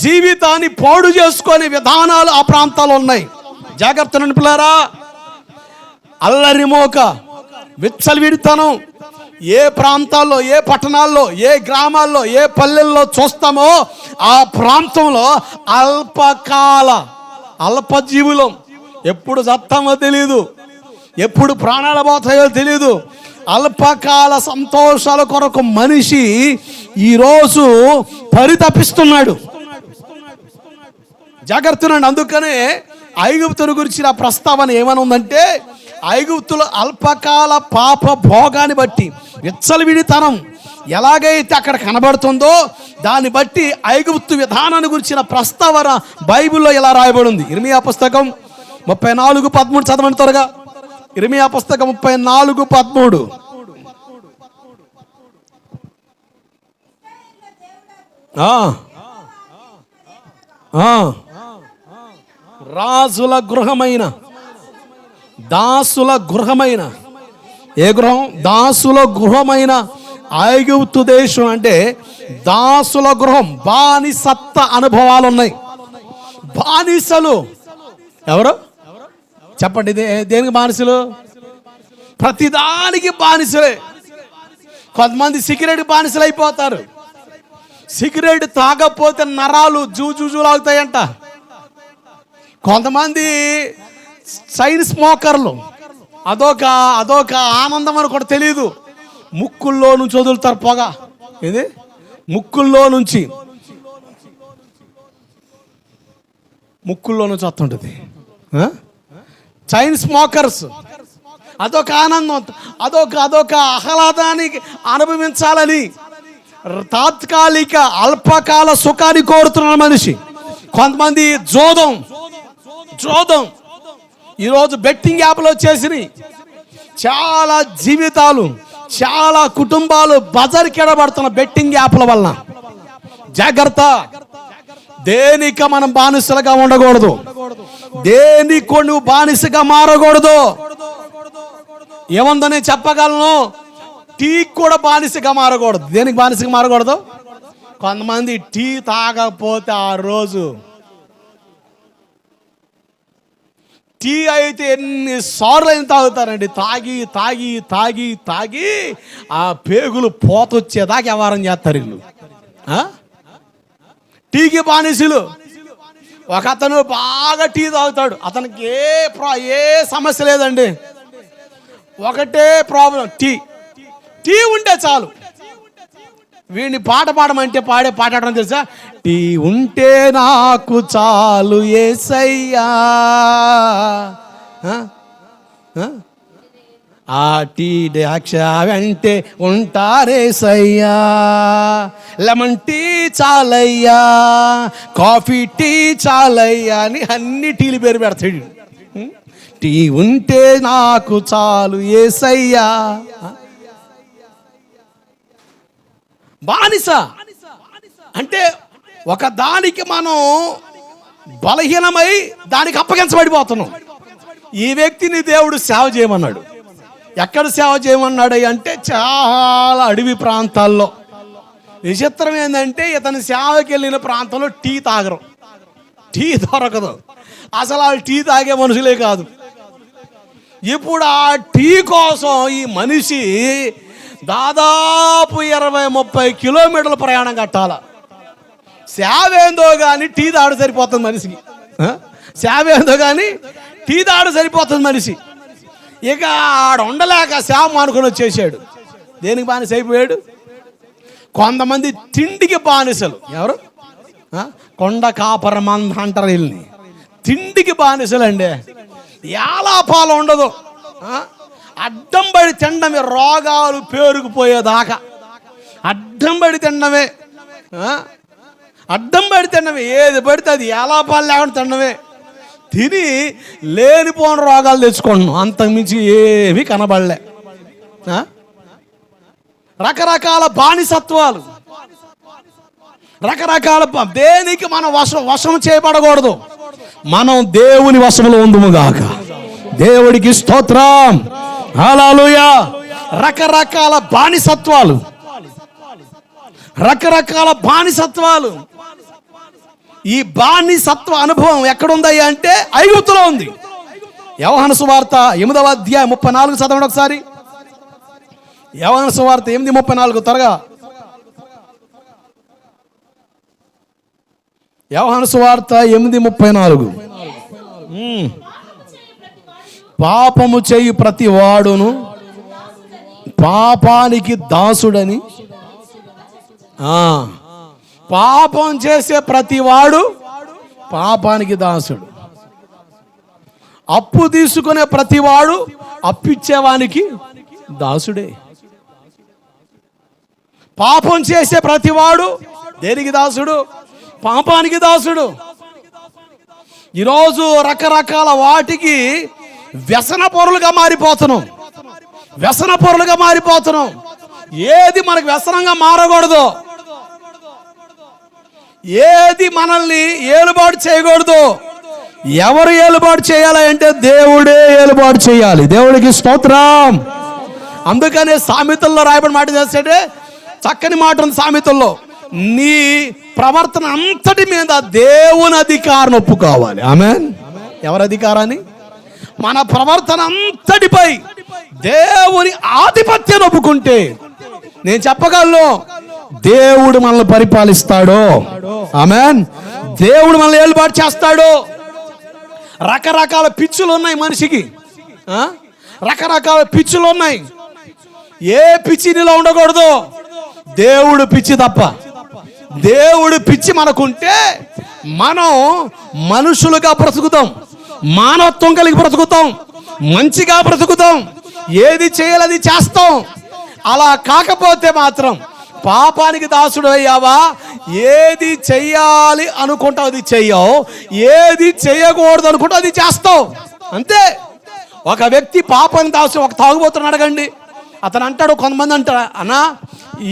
జీవితాన్ని పాడు చేసుకునే విధానాలు ఆ ప్రాంతాల్లో ఉన్నాయి. జాగ్రత్త పిల్లారా, అల్లరి మోక, విచ్చలవిడితనం ఏ ప్రాంతాల్లో, ఏ పట్టణాల్లో, ఏ గ్రామాల్లో, ఏ పల్లెల్లో చూస్తామో ఆ ప్రాంతంలో అల్పకాల అల్పజీవులం. ఎప్పుడు చస్తామో తెలియదు, ఎప్పుడు ప్రాణాలు పోతాయో తెలియదు. అల్పకాల సంతోషాల కొరకు మనిషి ఈరోజు పరితపిస్తున్నాడు. జాగ్రత్తనండి. అందుకనే ఐగుప్తుల గురించిన ప్రస్తావన ఏమని ఉందంటే, ఐగుప్తులో అల్పకాల పాప భోగాన్ని బట్టి విచ్చలవిడితనం ఎలాగైతే అక్కడ కనబడుతుందో దాన్ని బట్టి ఐగుప్తు విధానాన్ని గురించిన ప్రస్తావన బైబిల్లో ఇలా రాయబడి ఉంది. ఇర్మియా పుస్తకం 34:13 చదవండి త్వరగా. ఇర్మియా పుస్తకం 34:13. రాజుల గృహమైన, దాసుల గృహమైన, ఏ గృహం? దాసుల గృహమైన ఐగుప్తు దేశం అంటే దాసుల గృహం. బానిసత్వ అనుభవాలు ఉన్నాయి. బానిసలు ఎవరు చెప్పండి? దేనికి బానిసలు? ప్రతిదానికి బానిసలే. కొంతమంది సిగరెట్ బానిసలు అయిపోతారు. సిగరెట్ తాగకపోతే నరాలు జూజూలాగుతాయంట. కొంతమంది చైన్ స్మోకర్లు, అదొక ఆనందం అని కూడా తెలియదు. ముక్కుల్లో నుంచి వదులుతారు పొగ. ఇది ముక్కుల్లో నుంచి వస్తుంటుంది. చైన్ స్మోకర్స్, అదొక ఆనందం, అదొక ఆహ్లాదానికి అనుభవించాలని తాత్కాలిక అల్పకాల సుఖాన్ని కోరుతున్న మనిషి. కొంతమంది జోదం ఈరోజు బెట్టింగ్ యాప్లు వచ్చేసినాయి. చాలా జీవితాలు, చాలా కుటుంబాలు బజారుకెడబడుతున్న బెట్టింగ్ యాప్ల వలన. జాగ్రత్త. దేనికి మనం బానిసలుగా ఉండకూడదు. దేనికి నువ్వు బానిసగా మారకూడదు. ఏముందని చెప్పగలను? టీ కూడా బానిసగా మారకూడదు. దేనికి బానిసగా మారకూడదు? కొంతమంది టీ తాగకపోతే ఆ రోజు, టీ అయితే ఎన్నిసార్లు అయినా తాగుతారండి. తాగి తాగి తాగి తాగి ఆ పేగులు పోతొచ్చేదాకా వ్యవహారం చేస్తారు వీళ్ళు. టీకి బానిసలు. ఒక అతను బాగా టీ తాగుతాడు. అతనికి ఏ సమస్య లేదండి. ఒకటే ప్రాబ్లం, టీ ఉంటే చాలు. వీడిని పాట పాడమంటే పాడడం తెలుసా? టీ ఉంటే నాకు చాలు యేసయ్యా. ఆ టీ ద్రాక్ష వెంటే ఉంటారేసయ్యా, లెమన్ టీ చాలయ్యా, కాఫీ టీ చాలయ్యా అని అన్ని టీలు పేరు పెడతాడు. టీ ఉంటే నాకు చాలు యేసయ్యా. బానిస అంటే ఒక దానికి మనం బలహీనమై దానికి అప్పగించబడిపోతున్నాం. ఈ వ్యక్తిని దేవుడు సేవ చేయమన్నాడు. ఎక్కడ సేవ చేయమన్నాడు అంటే చాలా అడవి ప్రాంతాల్లో. విచిత్రం ఏంటంటే ఇతని సేవకి వెళ్ళిన ప్రాంతంలో టీ తాగరు, టీ దొరకదు, అసలు వాళ్ళు టీ తాగే మనుషులే కాదు. ఇప్పుడు ఆ టీ కోసం ఈ మనిషి దాదాపు 20-30 కిలోమీటర్ల ప్రయాణం కట్టాల. సేవ ఏందో కానీ టీ తాడు సరిపోతుంది మనిషికి. సేవ ఏందో కానీ టీ తాడు సరిపోతుంది మనిషి. ఇక ఆడ ఉండలేక సేవ మానుకొని వచ్చేసాడు. దేనికి బానిస అయిపోయాడు? కొంతమంది తిండికి బానిసలు. ఎవరు? కొండ కాపరమంద అంటారు వీళ్ళని. తిండికి బానిసలు అండి. ఏలాపాలు ఉండదు, అడ్డం పడి తినడమే, రోగాలు పేరుకుపోయేదాకా అడ్డం పడి తినడమే, అడ్డం పడి తినడమే, ఏది పడితే అది ఏలాపాలు లేకుండా తినడమే. తిని లేనిపోని రోగాలు తెచ్చుకుంటున్నాం, అంతకుమించి ఏవి కనబడలే. రకరకాల బానిసత్వాలు, రకరకాల దేనికి మనం వశం చేయబడకూడదు. మనం దేవుని వశములో ఉందుముగాక. దేవుడికి స్తోత్రం, హల్లెలూయా. రకరకాల బానిసత్వాలు, రకరకాల బానిసత్వాలు. ఈ బానిసత్వ అనుభవం ఎక్కడుందయ్యా అంటే ఐగుప్తులో ఉంది. యోహాను సువార్త 8వ అధ్యాయం 34 చదవండి ఒకసారి. యోహాను సువార్త 8:34 త్వరగా. యోహాను సువార్త 8:34. పాపము చేయి ప్రతి వాడును పాపానికి దాసుడని. పాపం చేసే ప్రతివాడు పాపానికి దాసుడు. అప్పు తీసుకునే ప్రతివాడు అప్పిచ్చేవానికి దాసుడే. పాపం చేసే ప్రతివాడు దేనికి దాసుడు? పాపానికి దాసుడు. ఈరోజు రకరకాల వాటికి వ్యసన పొరులుగా మారిపోతున్నాం, వ్యసన పొరులుగా మారిపోతున్నాం. ఏది మనకు వ్యసనంగా మారకూడదు, ఏది మనల్ని ఏలుబాటు చేయకూడదు. ఎవరు ఏలుబాటు చేయాలి అంటే దేవుడే ఏలుబాటు చేయాలి. దేవుడికి స్తోత్రం. అందుకనే సామెతల్లో రాయబడిన మాట చేస్తే చక్కని మాట ఉంది సామెతల్లో, నీ ప్రవర్తన అంతటి మీద దేవుని అధికారం ఒప్పుకోవాలి. ఆమేన్. ఎవరి అధికారాన్ని? మన ప్రవర్తన అంతటిపై దేవుని ఆధిపత్యం ఒప్పుకుంటే నేను చెప్పగలను, దేవుడు మనల్ని పరిపాలిస్తాడు. ఆమేన్. దేవుడు మనల్ని ఏలుబాటు చేస్తాడు. రకరకాల పిచ్చులు ఉన్నాయి మనిషికి, రకరకాల పిచ్చులు ఉన్నాయి. ఏ పిచ్చి నీలో ఉండకూడదు, దేవుడు పిచ్చి తప్ప. దేవుడు పిచ్చి మనకుంటే మనం మనుషులుగా బ్రతుకుతాం, మానవత్వం కలిగి బ్రతుకుతాం, మంచిగా బ్రతుకుతాం, ఏది చేయాలి అది చేస్తాం. అలా కాకపోతే మాత్రం పాపానికి దాసుడు అయ్యావా, ఏది చెయ్యాలి అనుకుంటావు అది చెయ్యవు, ఏది చేయకూడదు అనుకుంటావు అది చేస్తావు, అంతే. ఒక వ్యక్తి పాపానికి దాసుడు, ఒక తాగుబోతుని అడగండి, అతను అంటాడు, కొంతమంది అంటారు, అన్నా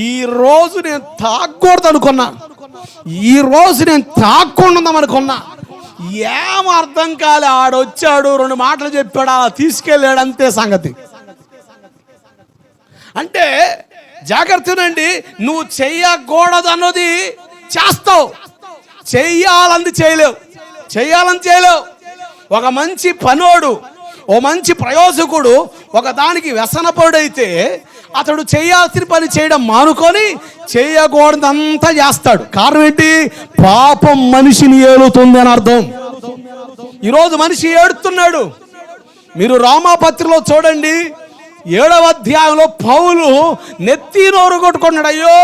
ఈరోజు నేను తాగకూడదు అనుకున్నా, ఈరోజు నేను తాగకుండా ఉందాం అనుకున్నా, ఏం అర్థం కాలే, ఆడొచ్చాడు 2 మాటలు చెప్పాడు, అలా తీసుకెళ్ళాడు, అంతే సంగతి. అంటే జాగ్రత్తనండి, నువ్వు చెయ్యకూడదు అన్నది చేస్తావు, చెయ్యాలని చేయలేవు, చెయ్యాలని చేయలేవు. ఒక మంచి పనోడు, ఓ మంచి ప్రయోజకుడు ఒక దానికి వ్యసనపరుడైతే అతడు చేయాల్సిన పని చేయడం మానుకొని చేయకూడదంతా చేస్తాడు. కారణం ఏంటి? పాపం మనిషిని ఏలుతుంది అని అర్థం. ఈరోజు మనిషి ఏడుతున్నాడు. మీరు రోమాపత్రికలో చూడండి, 7వ అధ్యాయంలో పౌలు నెత్తి నోరు కొట్టుకున్నాడు, అయ్యో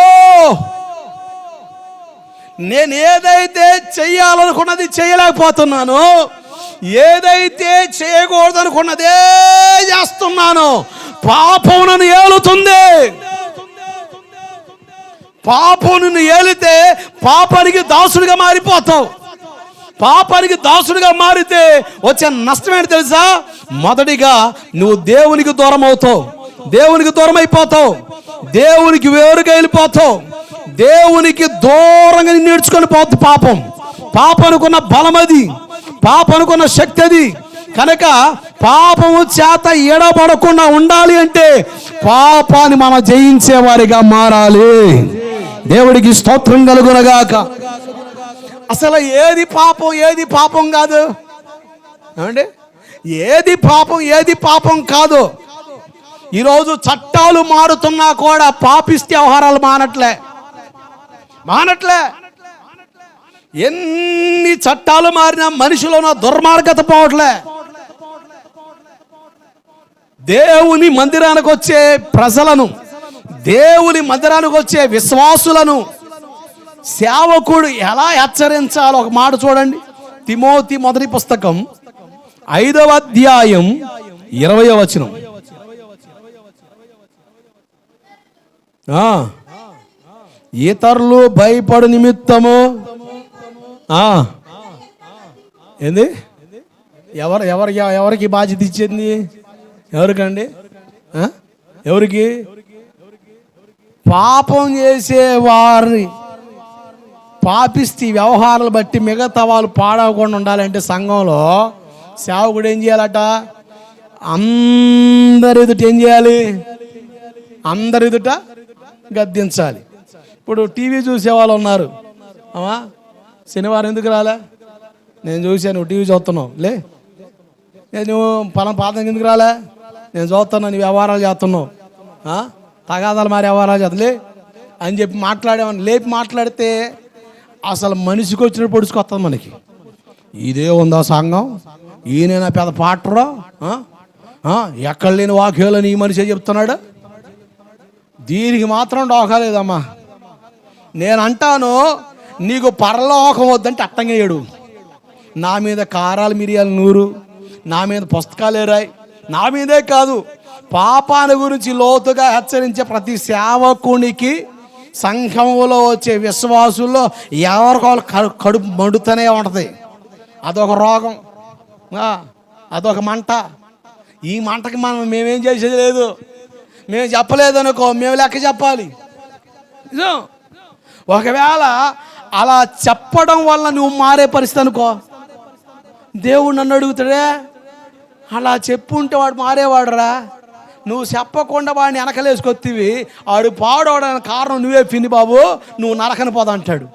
నేను ఏదైతే చెయ్యాలనుకున్నది చేయలేకపోతున్నాను, ఏదైతే చేయకూడదు అనుకున్నదే చేస్తున్నాను, పాపం నన్ను ఏలుతుంది. పాపం నిన్ను ఏలితే పాపానికి దాసుడిగా మారిపోతావు. పాపానికి దాసుడిగా మారితే వచ్చే నష్టం ఏంటి తెలుసా? మొదటిగా నువ్వు దేవునికి దూరం అవుతావు, దేవునికి దూరం అయిపోతావు, దేవునికి వేరుగా వెళ్ళిపోతావు, దేవునికి దూరంగా నేర్చుకొని పోతుంది. పాపానుకున్న బలం అది, పాపానుకున్న శక్తి అది. కనుక పాపము చేత ఎడబడకుండా ఉండాలి అంటే పాపాన్ని మనం జయించే వారిగా మారాలి. దేవుడికి స్తోత్రం కలుగునగాక. అసలు ఏది పాపం ఏది పాపం కాదు ఏమండి? ఏది పాపం ఏది పాపం కాదు. ఈరోజు చట్టాలు మారుతున్నా కూడా పాపిష్టి వ్యవహారాలు మానట్లే. ఎన్ని చట్టాలు మారినా మనిషిలో ఉన్న దుర్మార్గత పోవట్లే. దేవుని మందిరానికి వచ్చే ప్రజలను, దేవుని మందిరానికి వచ్చే విశ్వాసులను సేవకుడు ఎలా హెచ్చరించాలో ఒక మాట చూడండి. తిమోతి మొదటి పుస్తకం 5వ అధ్యాయం 20వ వచనం. ఇతరులు భయపడు నిమిత్తము ఏంది? ఎవరికి బాధ్యత ఇచ్చింది? ఎవరికండి? ఎవరికి? పాపం చేసే వారిని, పాపిష్టి వ్యవహారాలు బట్టి మిగతా వాళ్ళు పాడవకుండా ఉండాలంటే సంఘంలో సేవకుడు ఏం చేయాలట? అందరి ఎదుట ఏం చేయాలి? అందరి ఎదుట గద్దించాలి. ఇప్పుడు టీవీ చూసే వాళ్ళు ఉన్నారు. అమ్మా శనివారం ఎందుకు రాలే? నేను చూశాను, టీవీ చూస్తున్నావు లే. నువ్వు పాదం ఎందుకు రాలే? నేను చూస్తున్నా, నీ వ్యవహారాలు చేస్తున్నావు, తగాదాలు మారి వ్యవహారాలు చేస్తలే అని చెప్పి మాట్లాడేవాడిని. లేపి మాట్లాడితే అసలు మనిషికి వచ్చినట్టు పొడుచుకొస్తుంది మనకి. ఇదే ఉందా సంఘం? ఈయన పెద్ద పాటరా? ఎక్కడ లేని వాక్యాలని ఈ మనిషి చెప్తున్నాడు. దీనికి మాత్రం డోకాలేదమ్మా. నేను అంటాను, నీకు పరలోకం వద్దంటే అట్టంగా ఏడు. నా మీద కారాలు మిరియాలు నూరు, నా మీద పుస్తకాలు రాయి. నా మీదే కాదు, పాపాల గురించి లోతుగా హెచ్చరించే ప్రతి సేవకునికి సంఘంలో వచ్చే విశ్వాసుల్లో ఎవరికోవాలి కడుపు మండుతూనే ఉంటుంది. అదొక రోగం, అదొక మంట. ఈ మంటకి మేమేం చేసేది లేదు. మేము చెప్పలేదు అనుకో, మేము లెక్క చెప్పాలి. ఒకవేళ అలా చెప్పడం వల్ల నువ్వు మారే పరిస్థితి అనుకో, దేవుడు నన్ను అడుగుతాడే, అలా చెప్పుంటే వాడు మారేవాడురా. నువ్వు చెప్పకుండా వాడిని వెనకలేసుకొత్తివి, వాడు పాడవడానికి కారణం నువ్వే పిన్ని బాబు, నువ్వు నరకని పోదా అంటాడు.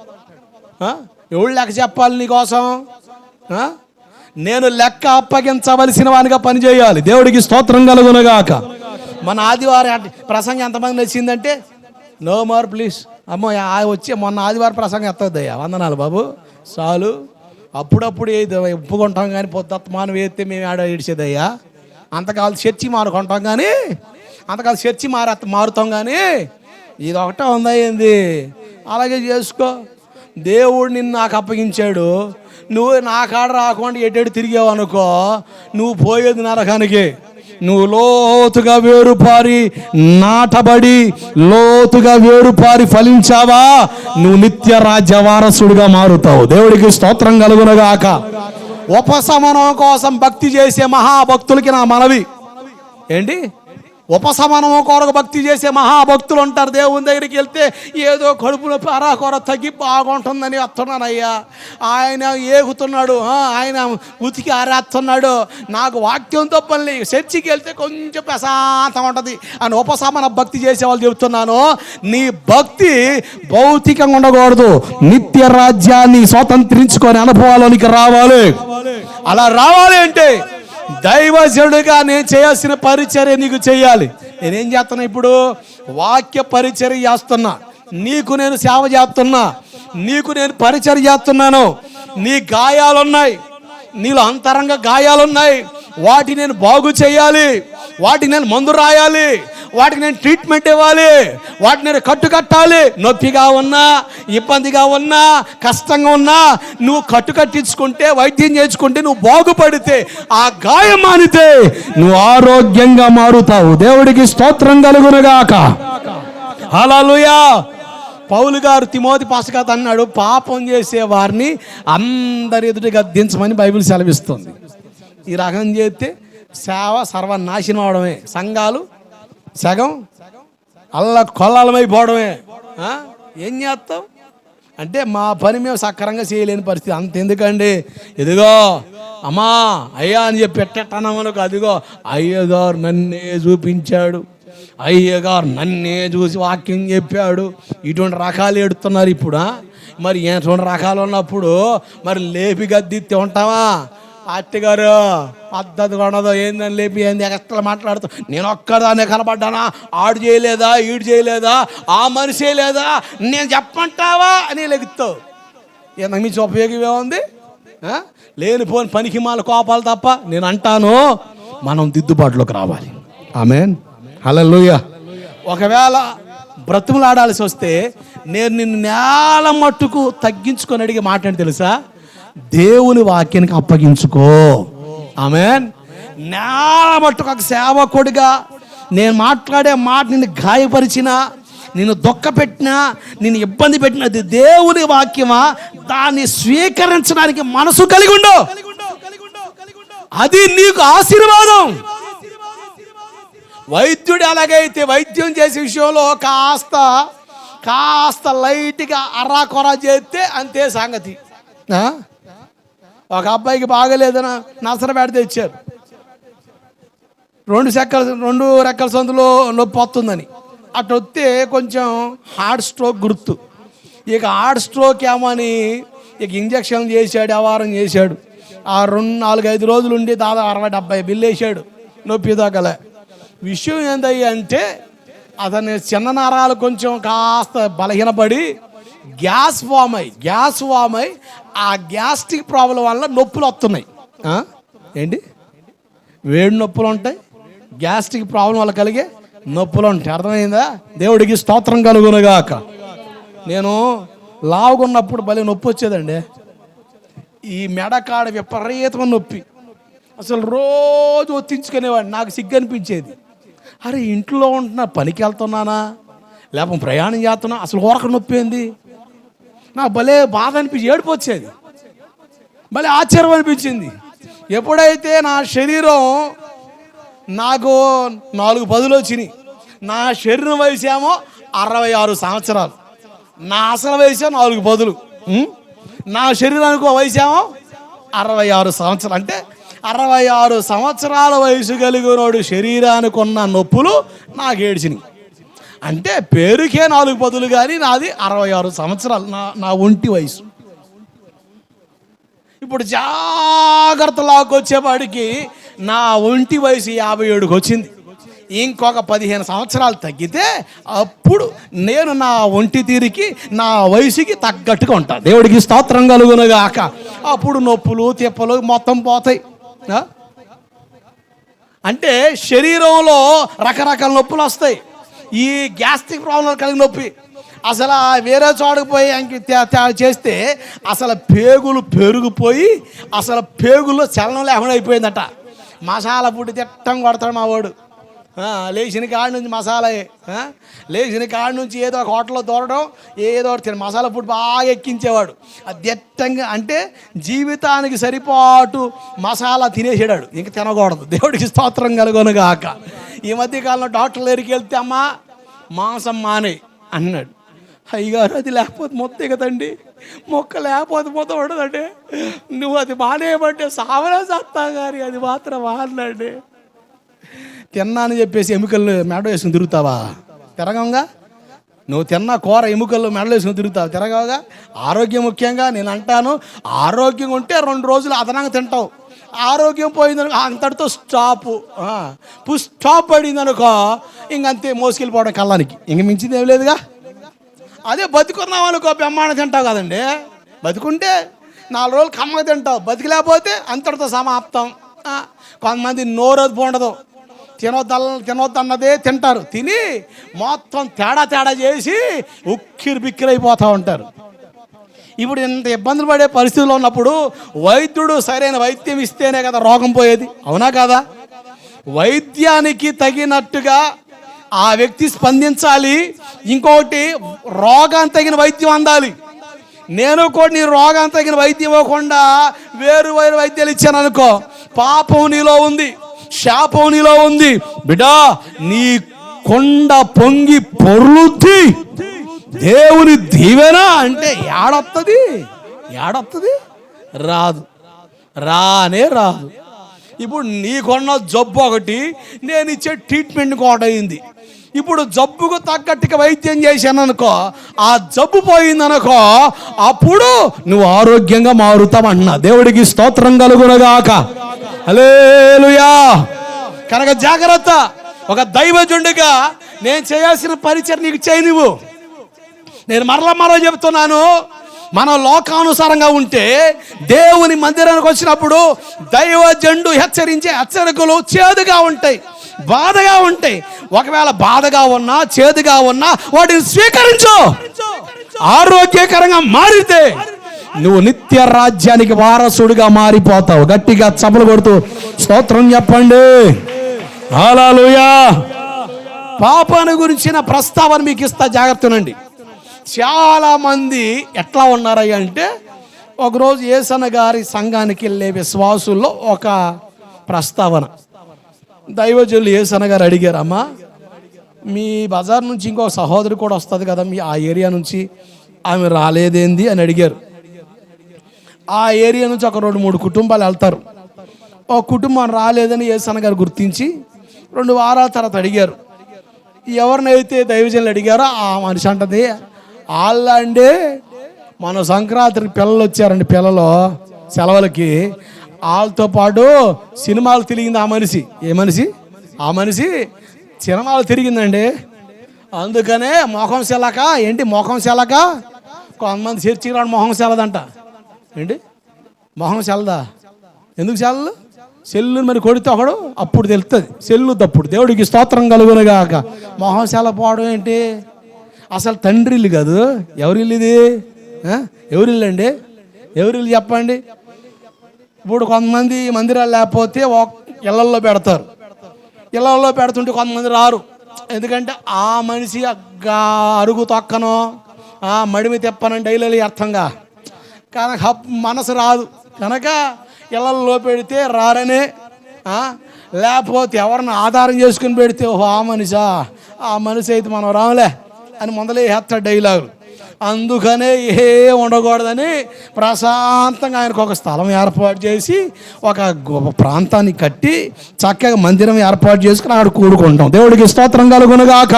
ఎవడు లెక్క చెప్పాలి నీకోసం? నేను లెక్క అప్పగించవలసిన వానిగా పనిచేయాలి. దేవుడికి స్తోత్రం కలుగునగాక. మన ఆదివారం ప్రసంగం ఎంతమంది నచ్చిందంటే, నో మోర్ ప్లీజ్. అమ్మో వచ్చి మొన్న ఆదివారం ప్రసంగం ఎత్తద్దయ్యా, వందనాలు బాబు చాలు. అప్పుడప్పుడు ఒప్పుకుంటాం కానీ పొద్దుమానం వేస్తే మేము ఆడ ఏడిచేదయ్యా. అంతకాలం చర్చి మారుకుంటాం కానీ, అంతకాలం చర్చి మారుతాం కానీ ఇది ఒకటే ఉందా ఏంది? అలాగే చేసుకో. దేవుడు నిన్ను నాకు అప్పగించాడు, నువ్వు నా కాడ రాకుండా ఎటు తిరిగావు అనుకో, నువ్వు పోయేది నరకానికి. నువ్వు లోతుగా వేరుపారి నాటబడి లోతుగా వేరుపారి ఫలించావా, నువ్వు నిత్య రాజ్య వారసుడిగా మారుతావు. దేవుడికి స్తోత్రం కలుగునగాక. ఉపశమనం కోసం భక్తి చేసే మహాభక్తులకి నా మనవి ఏంటి? ఉపశమనము కొరకు భక్తి చేసే మహాభక్తులు ఉంటారు. దేవుని దగ్గరికి వెళ్తే ఏదో కడుపులో పరాకొర తగ్గి బాగుంటుందని వస్తున్నానయ్యా, ఆయన ఏగుతున్నాడు, ఆయన ఉతికి ఆరేస్తున్నాడు, నాకు వాక్యంతో పని, చర్చికి వెళ్తే కొంచెం ప్రశాంతం ఉంటుంది అని ఉపశమన భక్తి చేసే వాళ్ళు చెబుతున్నాను. నీ భక్తి భౌతికంగా ఉండకూడదు, నిత్య రాజ్యాన్ని స్వతంత్రించుకొని అనుభవాలోనికి రావాలి. అలా రావాలి అంటే దైవజనుడిగా నేను చేయాల్సిన పరిచర్య నీకు చేయాలి. నేనేం చేస్తున్నా? ఇప్పుడు వాక్య పరిచర్య చేస్తున్నా, నీకు నేను సేవ చేస్తున్నా, నీకు నేను పరిచర్య చేస్తున్నాను. నీ గాయాలున్నాయి, నీలో అంతరంగ గాయాలున్నాయి, వాటిని నేను బాగు చేయాలి, వాటిని నేను మందు రాయాలి, వాటికి నేను ట్రీట్మెంట్ ఇవ్వాలి, వాటిని నేను కట్టుకట్టాలి. నొప్పిగా ఉన్నా, ఇబ్బందిగా ఉన్నా, కష్టంగా ఉన్నా నువ్వు కట్టించుకుంటే, వైద్యం చేసుకుంటే, నువ్వు బాగుపడితే, ఆ గాయం మానితే నువ్వు ఆరోగ్యంగా మారుతావు. దేవుడికి స్తోత్రం కలుగునుగాక. హల్లెలూయా. పౌలు గారు తిమోతి పాస్కత అన్నాడు, పాపం చేసే వారిని అందరి ఎదుట గద్దించమని బైబిల్ సెలవిస్తుంది. ఈ రకం చేస్తే సేవ సర్వనాశనం అవడమే, సంఘాలు సగం కొల్లాలమైపోవడమే. ఏం చేస్తావు అంటే మా పని మేము సక్రంగా చేయలేని పరిస్థితి. అంత ఎందుకండి, ఇదిగో అమ్మా అయ్యా అని చెప్పి పెట్టేటన్నామనుకో, అదిగో అయ్యగారు నన్నే చూపించాడు, అయ్యగారు నన్నే చూసి వాక్యం చెప్పాడు. ఇటువంటి రకాలు ఎడుతున్నారు ఇప్పుడు. మరి ఎటువంటి రకాలు ఉన్నప్పుడు మరి లేపి గద్దిత్తే ఉంటావా? అత్తగారు పద్ధతి కొనదో ఏందని లేపి ఏంది ఎక్స్ట్రా మాట్లాడుతూ, నేను ఒక్కదానే కనబడ్డానా, ఆడు చేయలేదా, ఈడు చేయలేదా, ఆ మనిషి లేదా, నేను చెప్పంటావా అని లెగుతావు. ఎంత మించి ఉపయోగం ఏముంది? లేనిపోని పనికి మాల కోపాలు తప్ప. నేను అంటాను, మనం దిద్దుబాటులోకి రావాలి. ఆమేన్. హల్లెలూయా. ఒకవేళ బ్రతుములాడాల్సి వస్తే నేను నిన్ను నేల మట్టుకు తగ్గించుకొని అడిగే మాట ఏంటి తెలుసా? దేవుని వాక్యానికి అప్పగించుకో. ఆమేన్. నేల మట్టుకు ఒక సేవకుడిగా నేను మాట్లాడే మాట నిన్ను గాయపరిచినా, నిన్ను దుఃఖపెట్టినా, నిన్ను ఇబ్బంది పెట్టినా, అది దేవుని వాక్యమా, దాన్ని స్వీకరించడానికి మనసు కలిగి ఉండు. అది నీకు ఆశీర్వాదం. వైద్యుడు ఎలాగైతే వైద్యం చేసే విషయంలో కాస్త లైట్గా అర్రాకొరా చేస్తే అంతే సంగతి. ఒక అబ్బాయికి బాగలేదన నసరపేట తెచ్చారు, 2 రెక్కల సందులో నొప్పి వస్తుందని. అటు వస్తే కొంచెం హార్ట్ స్ట్రోక్ గుర్తు. ఇక హార్ట్ స్ట్రోక్ ఏమని ఇక ఇంజక్షన్ చేశాడు, వ్యవహారం చేశాడు. ఆ 4-5 రోజులు ఉండి దాదాపు 60-70 బిల్లు వేసాడు. నొప్పి తగ్గలే. విషయం ఏందయ్యా అంటే, అతని చిన్న నరాలు కొంచెం కాస్త బలహీనపడి గ్యాస్ ఫామ్ అయ్యి ఆ గ్యాస్ట్రిక్ ప్రాబ్లం వల్ల నొప్పులు వస్తున్నాయి. ఏంటి? వేడి నొప్పులు ఉంటాయి, గ్యాస్ట్రిక్ ప్రాబ్లం వల్ల కలిగే నొప్పులు ఉంటాయి. అర్థమైందా? దేవుడికి స్తోత్రం కలుగునుగాక. నేను లావుకున్నప్పుడు భలే నొప్పి వచ్చేదండి. ఈ మెడకాడ విపరీతమైన నొప్పి. అసలు రోజు ఒత్తించుకునేవాడు. నాకు సిగ్గు అనిపించేది. అరే ఇంట్లో ఉంటున్నా, పనికి వెళ్తున్నానా లేకపోతే ప్రయాణం చేస్తున్నా, అసలు ఊరక నొప్పి ఏంది? నాకు భలే బాధ అనిపించి ఏడుపు వచ్చేది, భలే ఆశ్చర్యం అనిపించింది. ఎప్పుడైతే నా శరీరం నాకు 4 పదులు వచ్చినాయి. నా శరీరం వయసు ఏమో 66 సంవత్సరాలు, నా అసలు వయసు 4 పదులు. నా శరీరానికి వయసు ఏమో 66 సంవత్సరాలు. అంటే 66 సంవత్సరాల వయసు కలిగినోడు శరీరానికి ఉన్న నొప్పులు నాకు ఏడ్చినాయి. అంటే పేరుకే 4 పదులు, కానీ నాది 66 సంవత్సరాలు నా ఒంటి వయసు. ఇప్పుడు జాగ్రత్త లాక్కొచ్చేపాటికి నా ఒంటి వయసు 57కి వచ్చింది. ఇంకొక 15 సంవత్సరాలు తగ్గితే అప్పుడు నేను నా ఒంటి తీరికి నా వయసుకి తగ్గట్టుగా ఉంటాను. దేవుడికి స్తోత్రం కలుగునుగాక. అప్పుడు నొప్పులు తిప్పలు మొత్తం పోతాయి. అంటే శరీరంలో రకరకాల నొప్పులు వస్తాయి. ఈ గ్యాస్ట్రిక్ ప్రాబ్లం కలిగిన నొప్పి అసలు వేరే చోటుకు పోయి చేస్తే అసలు పేగులు పెరిగిపోయి అసలు పేగుల్లో చలనం లేకుండా అయిపోయిందట. మసాలా పుట్టి తిట్టం కొడతాడు మా వాడు. లేచిన కాడి నుంచి మసాలాయే, లేచిన కాడి నుంచి ఏదో ఒక హోటల్లో దూరడం, ఏదో తిన మసాలా ఫుడ్ బాగా ఎక్కించేవాడు. అది దిట్టంగా అంటే జీవితానికి సరిపాటు మసాలా తినేసాడు, ఇంక తినకూడదు. దేవుడికి స్తోత్రం కలుగునుగాక. ఈ మధ్యకాలంలో డాక్టర్ దగ్గరికి వెళ్తే అమ్మా మాంసం మానే అన్నాడు. అయ్యగారు అది లేకపోతే మొత్తం కదండి, మొక్క లేకపోతే మొత్తం ఉండదండి, నువ్వు అది మానేయమంటే సావనే సత్తా గారి అది మాత్రం మానండి. తిన్నానని చెప్పేసి ఎముకలు మెడ వేసుకుని తిరుగుతావా? తిరగంగా. నువ్వు తిన్న కూర ఎముకలు మెడలు వేసుకుని తిరుగుతావు, తిరగవుగా. ఆరోగ్యం ముఖ్యంగా. నేను అంటాను, ఆరోగ్యం ఉంటే 2 రోజులు అదనంగా తింటావు. ఆరోగ్యం పోయిందనుకో అంతటితో స్టాపు. స్టాప్ పడిందనుకో ఇంకంతే, మోసుకెళ్ళిపోవడం కళ్ళానికి, ఇంక మించింది ఏం లేదుగా. అదే బతుకున్నావు అనుకో బ్రహ్మాండం తింటావు కదండి. బతుకుంటే 4 రోజులు కమ్మగా తింటావు, బతికి లేకపోతే అంతటితో సమాప్తం. కొంతమంది నోరది పోండదు, తినొద్దన్నదే తింటారు. తిని మొత్తం తేడా చేసి ఉక్కిరి బిక్కిరైపోతూ ఉంటారు. ఇప్పుడు ఇంత ఇబ్బందులు పడే పరిస్థితుల్లో ఉన్నప్పుడు వైద్యుడు సరైన వైద్యం ఇస్తేనే కదా రోగం పోయేది, అవునా కదా? వైద్యానికి తగినట్టుగా ఆ వ్యక్తి స్పందించాలి. ఇంకొకటి, రోగానికి తగిన వైద్యం అందాలి. నేను కూడా నీ రోగానికి తగిన వైద్యం ఇవ్వకుండా వేరు వైద్యాలు ఇచ్చాను అనుకో, పాపం నీలో ఉంది, శాపం నీలో ఉంది. బిడ్డా, నీ కొండ పొంగి పొర్లుద్ది, దేవుని దీవెన అంటే ఏడొస్తుంది? రానే రాదు. ఇప్పుడు నీకున్న జబ్బు ఒకటి, నేను ఇచ్చే ట్రీట్మెంట్ ఒకటి అయింది. ఇప్పుడు జబ్బుకు తగ్గట్టుగా వైద్యం చేశాను అనుకో, ఆ జబ్బు పోయిందనుకో, అప్పుడు నువ్వు ఆరోగ్యంగా మారుతావన్నా. దేవుడికి స్తోత్రం కలుగునగాక. హల్లెలూయా. కనుక జాగ్రత్త. ఒక దైవజనుడిగా నేను చేయాల్సిన పరిచయం నీకు చేయనివ్వు. నేను మరలా చెబుతున్నాను, మనం లోకానుసారంగా ఉంటే దేవుని మందిరానికి వచ్చినప్పుడు దైవజనుడు హెచ్చరించే హెచ్చరికలు చేదుగా ఉంటాయి, బాధగా ఉంటాయి. ఒకవేళ బాధగా ఉన్నా, చేదుగా ఉన్నా వాటిని స్వీకరించు. ఆరోగ్యకరంగా మారితే నువ్వు నిత్య రాజ్యానికి వారసుడిగా మారిపోతావు. గట్టిగా చప్పలు కొడుతూ స్తోత్రం చెప్పండి. హల్లెలూయా. పాపాన్ని గురించిన ప్రస్తావన మీకు ఇస్తా, జాగ్రత్తనండి. చాలా మంది ఎట్లా ఉన్నారయ్య అంటే, ఒకరోజు యేసన్న గారి సంఘానికి వెళ్ళే విశ్వాసుల్లో ఒక ప్రస్తావన. దైవజనులు యేసన్న గారు అడిగారు, అమ్మా మీ బజార్ నుంచి ఇంకో సహోదరు కూడా వస్తుంది కదా, మీ ఆ ఏరియా నుంచి, ఆమె రాలేదేంది అని అడిగారు. ఆ ఏరియా నుంచి ఒక 2-3 కుటుంబాలు వెళ్తారు. ఒక కుటుంబం రాలేదని యేసన్న గారు గుర్తించి 2 వారాల తర్వాత అడిగారు. ఎవరినైతే దైవజనులు అడిగారో ఆ మనిషి అంటది, వాళ్ళండి మన సంక్రాంతికి పిల్లలు వచ్చారండి, పిల్లలు సెలవులకి, వాళ్ళతో పాటు సినిమాలు తిరిగింది ఆ మనిషి. ఆ మనిషి సినిమాలు తిరిగిందండి. అందుకనే మొఖం సెలక ఏంటి, మొఖం సెలక కొంతమంది చర్చికి రాడు, మొహం సెలదంట. ఏంటి మొహం సెలదా? ఎందుకు సెలదు? సెల్లు మరి కొడితే ఒకడు అప్పుడు తెలుస్తుంది సెల్లు తప్పుడు. దేవుడికి స్తోత్రం కలుగునుగాక. మొహం సెల పోవడం ఏంటి? అసలు తండ్రి ఇల్లు కాదు, ఎవరిల్లు ఇది? ఎవరిల్లు అండి? ఎవరిల్లు చెప్పండి. ఇప్పుడు కొంతమంది మందిరాలు లేకపోతే ఇళ్లల్లో పెడతారు. ఇళ్లల్లో పెడుతుంటే కొంతమంది రారు. ఎందుకంటే ఆ మనిషి అరుగు తొక్కనో మడిమి తెప్పనంటే డైలీ అర్థంగా కనుక మనసు రాదు. కనుక ఇళ్లల్లో పెడితే రారనే, లేకపోతే ఎవరిని ఆధారం చేసుకుని పెడితే ఓహో ఆ మనిషి అయితే మనం రాములే అని మొదలే హెత్తాడు డైలాగులు. అందుకనే ఏ ఉండకూడదని ప్రశాంతంగా ఆయనకు ఒక స్థలం ఏర్పాటు చేసి ఒక ప్రాంతాన్ని కట్టి చక్కగా మందిరం ఏర్పాటు చేసుకుని అక్కడ కూడుకుంటాం. దేవుడికి స్తోత్రం కలుగునుగాక.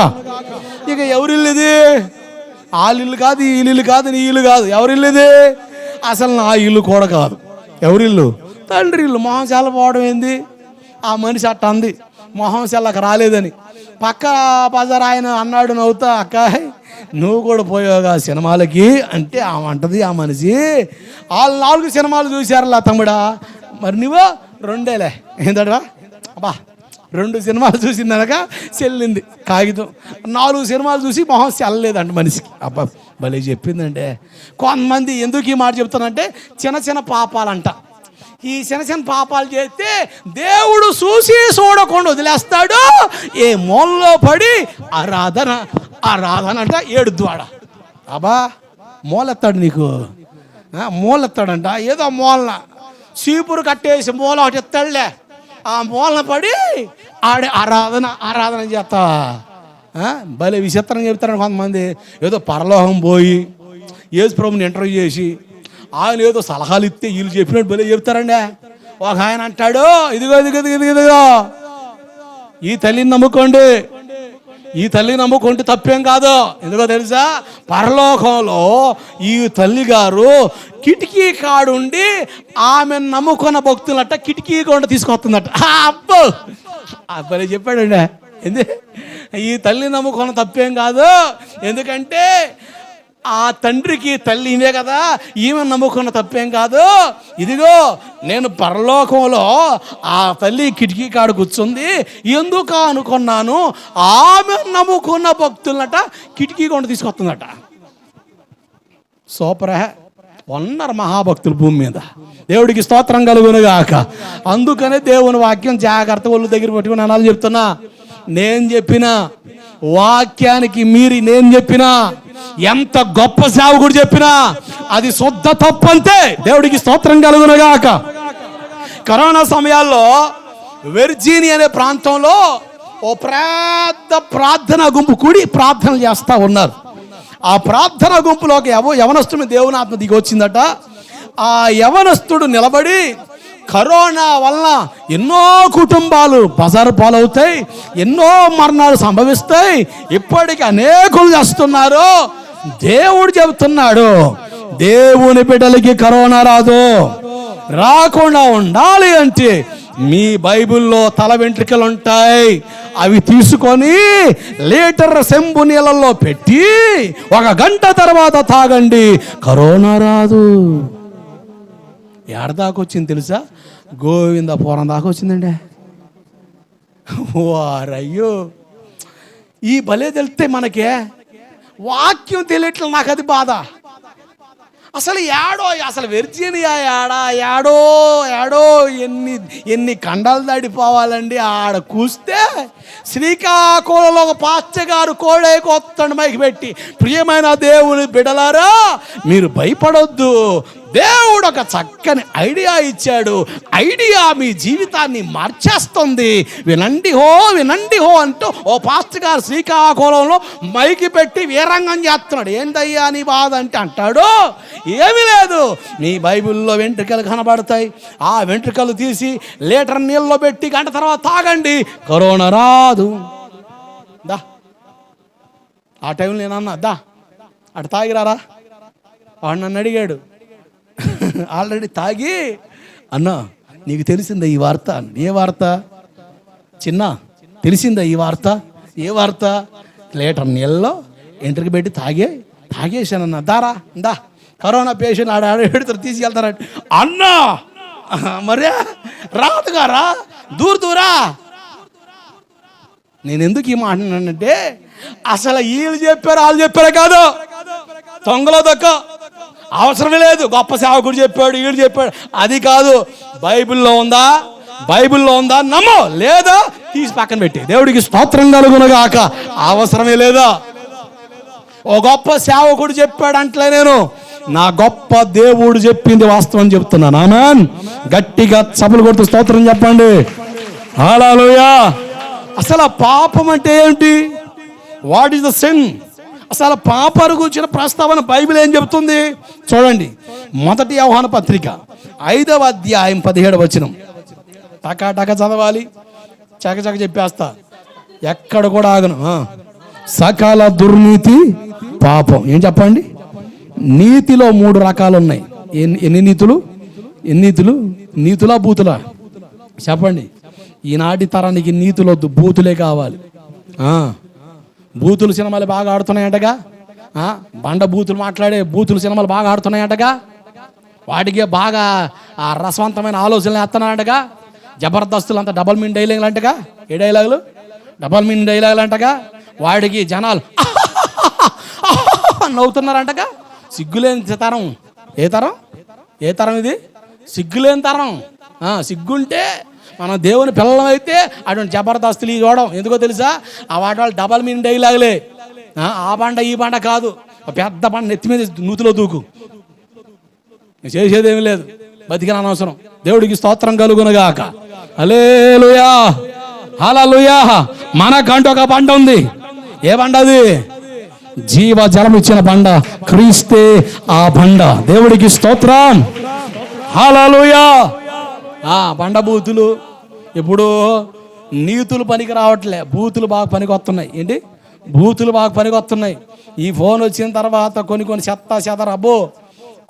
ఇక ఎవరిల్లు ఇది? వాళ్ళిల్లు కాదు, ఈ ఇల్లు కాదు, నీ ఇల్లు కాదు. ఎవరిల్లు ఇది? అసలు నా ఇల్లు కూడా కాదు. ఎవరిల్లు? తండ్రి ఇల్లు. మొహం సెల్లపోవడం ఏంది? ఆ మనిషి అట్ట అంది, మొహం సెల్లక రాలేదని. పక్క బజార్ ఆయన అన్నాడు నవ్వుతా, అక్క నువ్వు కూడా పోయావుగా సినిమాలకి అంటే ఆమె అంటది, ఆ మనిషి వాళ్ళు 4 సినిమాలు చూశారులా తమ్ముడా, మరి నువ్వు 2 ఏంటడా అబ్బా 2 సినిమాలు చూసిందనక చెల్లింది కాగితం. 4 సినిమాలు చూసి మొహం చెల్లలేదంట మనిషికి. అబ్బా భలే చెప్పిందంటే. కొంతమంది ఎందుకు ఈ మాట చెప్తానంటే, చిన్న పాపాలంట. ఈ చిన్న పాపాలు చేస్తే దేవుడు చూసి చూడకుండా వదిలేస్తాడు. ఏ మూలలో పడి ఆరాధన అంట ఏడుద్వాడ. అబ్బా మూలెత్తాడు నీకు, మూలెత్తాడంట. ఏదో మూలన చీపురు కట్టేసి మూల ఒకటి ఎత్తాడులే, ఆ మూలన పడి ఆరాధన చేస్తావా? భలే విచిత్రం చెప్తారని కొంతమంది. ఏదో పరలోకం పోయి యేసు ప్రభుని ఇంటర్వ్యూ చేసి ఆయన ఏదో సలహాలు ఇస్తే వీళ్ళు చెప్పినట్టు భలే చెప్తారండి. ఒక ఆయన అంటాడు, ఇదిగో ఈ తల్లిని నమ్ముకోండి, ఈ తల్లిని నమ్ముకుంటే తప్పేం కాదు. ఎందుకో తెలుసా? పరలోకంలో ఈ తల్లి గారు కిటికీ కాడుండి ఆమె నమ్ముకున్న భక్తులట కిటికీ కొండ తీసుకొస్తుందట. అబ్బో భలే చెప్పాడండి. ఈ తల్లి నమ్ముకున్న తప్పేం కాదు, ఎందుకంటే ఆ తండ్రికి తల్లి ఈమె కదా, ఈమె నమ్ముకున్న తప్పేం కాదు. ఇదిగో నేను పరలోకంలో ఆ తల్లి కిటికీ కాడ కూర్చుంది ఎందుకు అనుకున్నాను, ఆమె నమ్ముకున్న భక్తులనట కిటికీ కొండ తీసుకొస్తుందట. సూపర్. ఉన్నారు మహాభక్తులు భూమి మీద. దేవుడికి స్తోత్రం కలుగునుగాక. అందుకనే దేవుని వాక్యం జాగ్రత్త ఒళ్ళు దగ్గర పట్టుకుని అనాలి చెప్తున్నా. నేను చెప్పిన వాక్యానికి మీరి నేను చెప్పినా, ఎంత గొప్ప సేవకుడు చెప్పినా అది శుద్ధ తప్పంతే. దేవుడికి స్తోత్రం కలుగునుగాక. కరోనా సమయాల్లో వెర్జీనియా అనే ప్రాంతంలో ఓ పెద్ద ప్రార్థనా గుంపు కూడి ప్రార్థనలు చేస్తూ ఉన్నారు. ఆ ప్రార్థనా గుంపులోకి యవనస్తుని దేవుని ఆత్మ దిగి వచ్చిందట. ఆ యవనస్తుడు నిలబడి, కరోనా వలన ఎన్నో కుటుంబాలు బజారు పాలవుతాయి, ఎన్నో మరణాలు సంభవిస్తాయి, ఇప్పటికి అనేకులు చేస్తున్నారు. దేవుడు చెబుతున్నాడు, దేవుని బిడ్డలకి కరోనా రాదు. రాకుండా ఉండాలి అంటే మీ బైబిల్లో తల వెంట్రుకలు ఉంటాయి, అవి తీసుకొని లీటర్ సెంబు నీళ్ళల్లో పెట్టి 1 గంట తర్వాత తాగండి, కరోనా రాదు. ఏడదాకా వచ్చింది తెలుసా? గోవిందపురం దాకా వచ్చిందండి. వారయ్యో, ఈ భలే తెలిస్తే మనకే వాక్యం తెలియట్లేదు. నాకు అది బాధ. అసలు అసలు వెర్జీనియా ఏడో ఎన్ని కండాలు దాడిపోవాలండి. ఆడ కూస్తే శ్రీకాకుళంలో ఒక పాస్టర్ గారు కోడేకొత్తండి మైకి పెట్టి, ప్రియమైన దేవుని బిడలారా మీరు భయపడొద్దు, దేవుడు ఒక చక్కని ఐడియా ఇచ్చాడు, ఐడియా మీ జీవితాన్ని మార్చేస్తుంది, వినండి హో అంటూ ఓ పాస్టర్ గారు శ్రీకాకుళంలో మైకి పెట్టి వీరంగం చేస్తున్నాడు. ఏందయ్యా నీ బాధ అంటే అంటాడు, ఏమీ లేదు, మీ బైబిల్లో వెంట్రుకలు కనబడతాయి, ఆ వెంట్రుకలు తీసి లీటర్ నీళ్ళలో పెట్టి 1 గంట తర్వాత తాగండి, కరోనా రాదు. దా ఆ టైంలో నేనన్నా దా అటు తాగిరారా. వాడు నన్ను అడిగాడు, ఆల్రెడీ తాగి, అన్నా నీకు తెలిసిందా ఈ వార్త? ఏ వార్త చిన్న? తెలిసిందా ఈ వార్త? ఏ వార్త? లీటర్ నీళ్ళలో ఎంట్రికి పెట్టి తాగేసానన్నా. దారా దా, కరోనా పేషెంట్ ఆడెడతారు తీసుకెళ్తారంట. అన్నా మరే రాదు గారా, దూరా. నేను ఎందుకు ఈ మాట అన్నానంటే, అసలు వీళ్ళు చెప్పారు వాళ్ళు చెప్పారు కాదు, తొంగలో దక్క అవసరమే లేదు. గొప్ప సేవకుడు చెప్పాడు, వీడు చెప్పాడు, అది కాదు. బైబిల్లో ఉందా నమ్మో, లేదా తీసి పక్కన పెట్టి. దేవుడికి స్తోత్రం కలుగునుగాక. అవసరమే లేదా. ఓ గొప్ప సేవకుడు చెప్పాడు అంటలే నేను, నా గొప్ప దేవుడు చెప్పింది వాస్తవం చెప్తున్నాను. ఆమేన్. గట్టిగా చప్పలు కొడుతూ స్తోత్రం చెప్పండి. హల్లెలూయా. అసలు పాపం అంటే ఏంటి? What is the sin? అసలు పాపాల గురించిన ప్రస్తావన బైబిల్ ఏం చెబుతుంది చూడండి. 1 యోహాను పత్రిక 5వ అధ్యాయం 17వ వచనం. టకా చదవాలి, చకచక చెప్పేస్తా, ఎక్కడ కూడా ఆగను. సకల దుర్నీతి పాపం. ఏం చెప్పండి? నీతిలో 3 రకాలు ఉన్నాయి. ఎన్ని నీతులు? నీతులా బూతులా? చెప్పండి. ఈనాటి తరానికి నీతులొద్దు, బూతులే కావాలి. బూతులు సినిమాలు బాగా ఆడుతున్నాయంటగా, బండ బూతులు మాట్లాడే బూతులు సినిమాలు బాగా ఆడుతున్నాయంటగా, వాటికి బాగా రసవంతమైన ఆలోచనలు వేస్తున్నారంటగా. జబర్దస్తులు అంతా డబల్ మీన్ డైలాగులు అంటగా. ఏ డైలాగులు? డబల్ మీన్ డైలాగులు అంటగా. వాడికి జనాలు నవ్వుతున్నారంటగా. సిగ్గులేని తరం. ఏ తరం ఇది? సిగ్గులేని తరం. సిగ్గుంటే మనం దేవుని పిల్లలం అయితే అటువంటి జబర్దస్తులు ఈ చూడడం. ఎందుకో తెలుసా? ఆ వాటి వాళ్ళు డబల్ మీన్ డైలాగులే. ఆ బండ ఈ బండ కాదు, పెద్ద బండ నెత్తి మీద నూతిలో దూకు, చేసేదేమీ లేదు, బతికిన అనవసరం. దేవుడికి స్తోత్రం కలుగునుగాక. హల్లెలూయా, హల్లెలూయా. మనకంటూ ఒక బండ ఉంది. ఏ బండ అది? జీవ జలం ఇచ్చిన బండ, క్రీస్తే ఆ బండ. దేవుడికి స్తోత్రం. హల్లెలూయా. బండ బూతులు. ఇప్పుడు నీతులు పనికి రావట్లే, బూతులు బాగా పనికి వస్తున్నాయి. ఏంటి? బూతులు బాగా పనికి వస్తున్నాయి. ఈ ఫోన్ వచ్చిన తర్వాత కొన్ని చెత్త అబ్బో,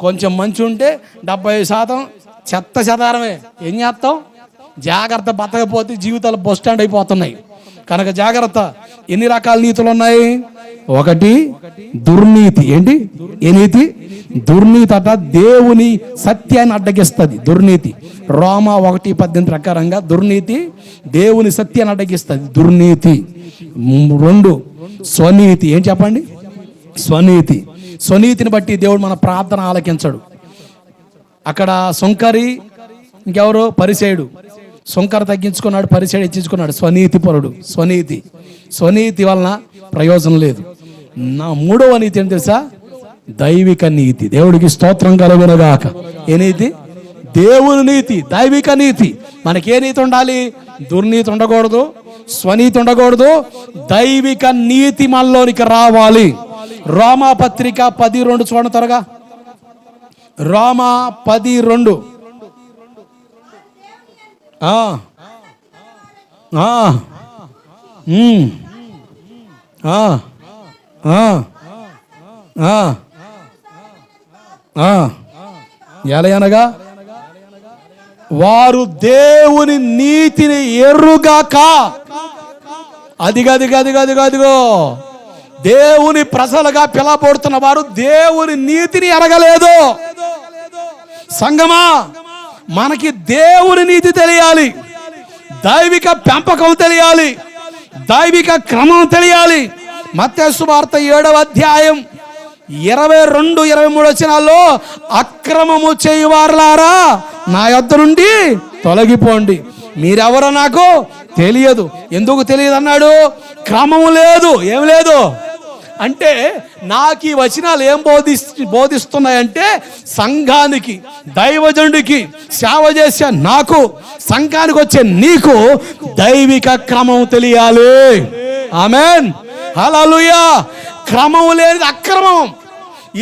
కొంచెం మంచి ఉంటే 70% చెత్త చెదారమే. ఏం చేస్తాం? జాగ్రత్త. బతకపోతే జీవితాలు బస్ స్టాండ్ అయిపోతున్నాయి కనుక జాగ్రత్త. ఎన్ని రకాల నీతులు ఉన్నాయి? ఒకటి దుర్నీతి. ఏంటి? ఏ నీతి? దుర్నీతి అట దేవుని సత్యాన్ని అడ్డగిస్తుంది దుర్నీతి. రోమా 1:18 ప్రకారంగా దుర్నీతి దేవుని సత్యాన్ని అడ్డగిస్తుంది, దుర్నీతి. 2 స్వనీతి. ఏం చెప్పండి? స్వనీతి. స్వనీతిని బట్టి దేవుడు మన ప్రార్థన ఆలకించడు. అక్కడ సుంకరి, ఇంకెవరు? పరిసేయుడు. సుంకర తగ్గించుకున్నాడు, పరిసేయుడు హెచ్చించుకున్నాడు. స్వనీతి పరుడు. స్వనీతి వలన ప్రయోజనం లేదు. నా 3వ నీతి ఏం తెలుసా? దైవిక నీతి. దేవుడికి స్తోత్రం కలుగునుగాక. ఏ నీతి? దేవుని నీతి, దైవిక నీతి. మనకి ఏ నీతి ఉండాలి? దుర్నీతి ఉండకూడదు, స్వనీతి ఉండకూడదు, దైవిక నీతి మనలోనికి రావాలి. రోమా పత్రిక 10:2 చూడండి త్వరగా. రోమా 10:2. ఎలయనగా వారు దేవుని నీతిని ఎరుగాక. అదిగో దేవుని ప్రజలుగా పిలవబడుతున్న వారు దేవుని నీతిని ఎరగలేదు. సంగమా, మనకి దేవుని నీతి తెలియాలి, దైవిక పెంపకం తెలియాలి, దైవిక క్రమం తెలియాలి. మత్తయి సువార్త 7వ అధ్యాయం 22-23 వచనాల్లో, అక్రమము చేయువారులారా నా యొద్ద నుండి తొలగిపోండి, మీరెవరో నాకు తెలియదు. ఎందుకు తెలియదు అన్నాడు? క్రమము లేదు. ఏం లేదు అంటే, నాకు ఈ వచనాలు ఏం బోధిస్తున్నాయంటే, సంఘానికి, దైవజనుడికి సేవ చేసే నాకు, సంఘానికి వచ్చే నీకు దైవిక క్రమం తెలియాలి. ఆమేన్, హల్లెలూయా. క్రమం లేనిది అక్రమం.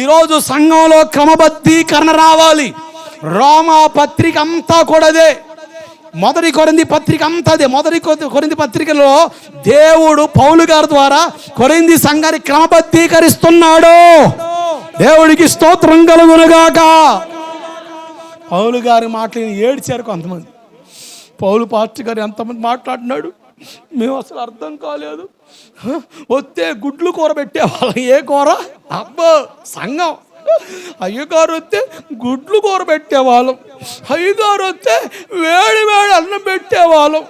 ఈరోజు సంఘంలో క్రమబద్ధీకరణ రావాలి. రోమా పత్రిక అంతా కూడా అదే, 1 కొరింథీ పత్రిక అంతా అదే. 1 కొరింథీ పత్రికలో దేవుడు పౌలు గారి ద్వారా కొరింథీ సంఘాన్ని క్రమబద్ధీకరిస్తున్నాడు. దేవుడికి స్తోత్రం కలుగునుగాక. పౌలు గారి మాటలు ఏడ్చారు కొంతమంది. పౌలు పాస్టర్ గారు ఎంతమంది మాట్లాడినాడు, మేము అసలు అర్థం కాలేదు. వస్తే గుడ్లు కూర పెట్టేవాళ్ళం. ఏ కూర? అబ్బో, సంఘం. అయ్యగారు వస్తే గుడ్లు కూర పెట్టేవాళ్ళం, అయ్యగారు వస్తే వేడి అన్నం పెట్టేవాళ్ళం,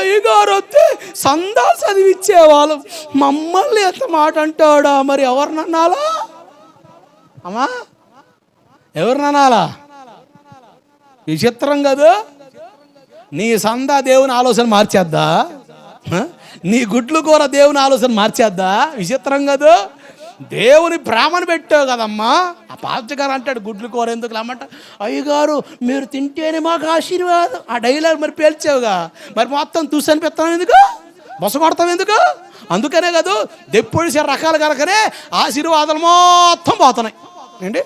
అయ్యగారు వస్తే సందా చదివిచ్చేవాళ్ళం. మమ్మల్ని ఎంత మాట అంటాడా? మరి ఎవరినన్నాలా అమ్మా? ఎవరినన్నాలా? విచిత్రం కదా. నీ సందా దేవుని ఆలోచన మార్చేద్దా? నీ గుడ్లు కూర దేవుని ఆలోచన మార్చేద్దా? విచిత్రం కదా. దేవుని ప్రేమను పెట్టావు కదమ్మా. ఆ పాస్టర్ గారు అంటాడు, గుడ్లు కూర ఎందుకు రమ్మంట. అయ్యగారు మీరు తింటేనే మాకు ఆశీర్వాదం. ఆ డైలాగ్ మరి పేల్చావుగా, మరి మొత్తం తుసని పెడతాం ఎందుకు? బొసగొడతాం ఎందుకు? అందుకనే కదా దెప్పుడు రకాలు కనుకనే ఆశీర్వాదాలు మొత్తం పోతున్నాయి. ఏంటి?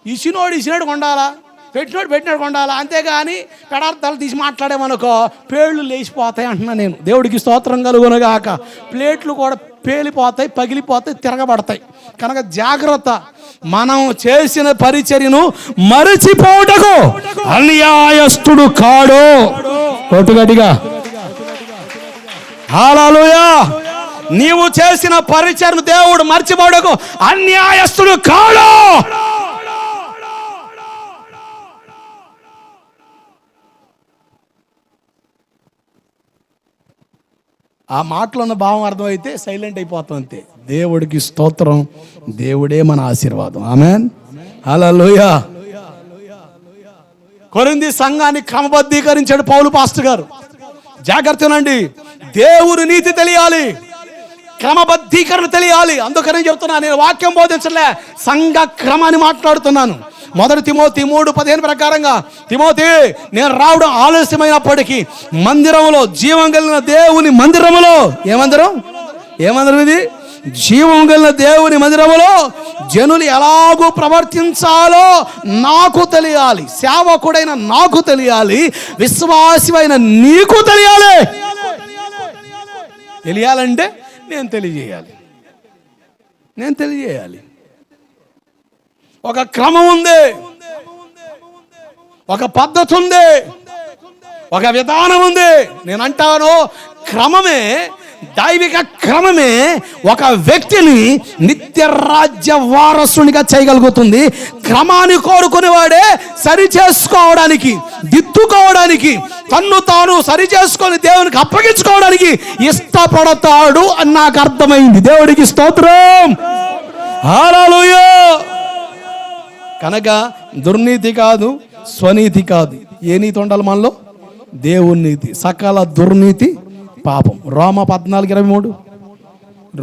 ఇచ్చినోడు కొండాలా, పెట్టినోడు కొండాలా, అంతేగాని పెడార్థాలు తీసి మాట్లాడేమనుకో పేళ్ళు లేచిపోతాయి అంటున్నా నేను. దేవుడికి స్తోత్రం కలుగునుగాక. ప్లేట్లు కూడా పేలిపోతాయి, పగిలిపోతాయి, తిరగబడతాయి. కనుక జాగ్రత్త. మనం చేసిన పరిచర్యను మరచిపోటకు అన్యాయస్తుడు కాడు. కొట్టుగట్టిగా హల్లెలూయా. నీవు చేసిన పరిచర్యను దేవుడు మర్చిపోటకు అన్యాయస్తుడు కాడు. ఆ మాటలో ఉన్న భావం అర్థమైతే సైలెంట్ అయిపోతాం అంతే. దేవుడికి స్తోత్రం. దేవుడే మన ఆశీర్వాదం. ఆమేన్, హల్లెలూయా. కొరింథీ సంఘాన్ని క్రమబద్ధీకరించాడు పౌలు పాస్టర్ గారు. జాగ్రత్తనండి. దేవుని నీతి తెలియాలి, క్రమబద్ధీకరణ తెలియాలి. అందుకనే చెప్తున్నా, నేను వాక్యం బోధించలే, సంఘ క్రమాన్ని మాట్లాడుతున్నాను. 1 తిమోతి 3:15 ప్రకారంగా, తిమోతి నేను రావడం ఆలస్యమైనప్పటికీ మందిరంలో, జీవం కలిగిన దేవుని మందిరములో, ఏ మందిరం ఇది? జీవం కలిగిన దేవుని మందిరములో జనులు ఎలాగూ ప్రవర్తించాలో నాకు తెలియాలి, సేవకుడైన నాకు తెలియాలి, విశ్వాసమైన నీకు తెలియాలంటే నేను తెలియజేయాలి. ఒక క్రమం ఉంది, ఒక పద్ధతి ఉంది, ఒక విధానం ఉంది. నేను అంటాను, క్రమమే దైవిక క్రమమే ఒక వ్యక్తిని నిత్య రాజ్య వారసునిగా చేయగలుగుతుంది. క్రమాన్ని కోరుకునేవాడే సరి చేసుకోవడానికి, దిద్దుకోవడానికి, తన్ను తాను సరి చేసుకొని దేవునికి అప్పగించుకోవడానికి ఇష్టపడతాడు అని నాకు అర్థమైంది. దేవుడికి స్తోత్రం, హల్లెలూయా. కనుక దుర్నీతి కాదు, స్వనీతి కాదు. ఏ నీతి ఉండాలి మనలో? దేవుని నీతి. సకల దుర్నీతి పాపం. రోమ 14:23,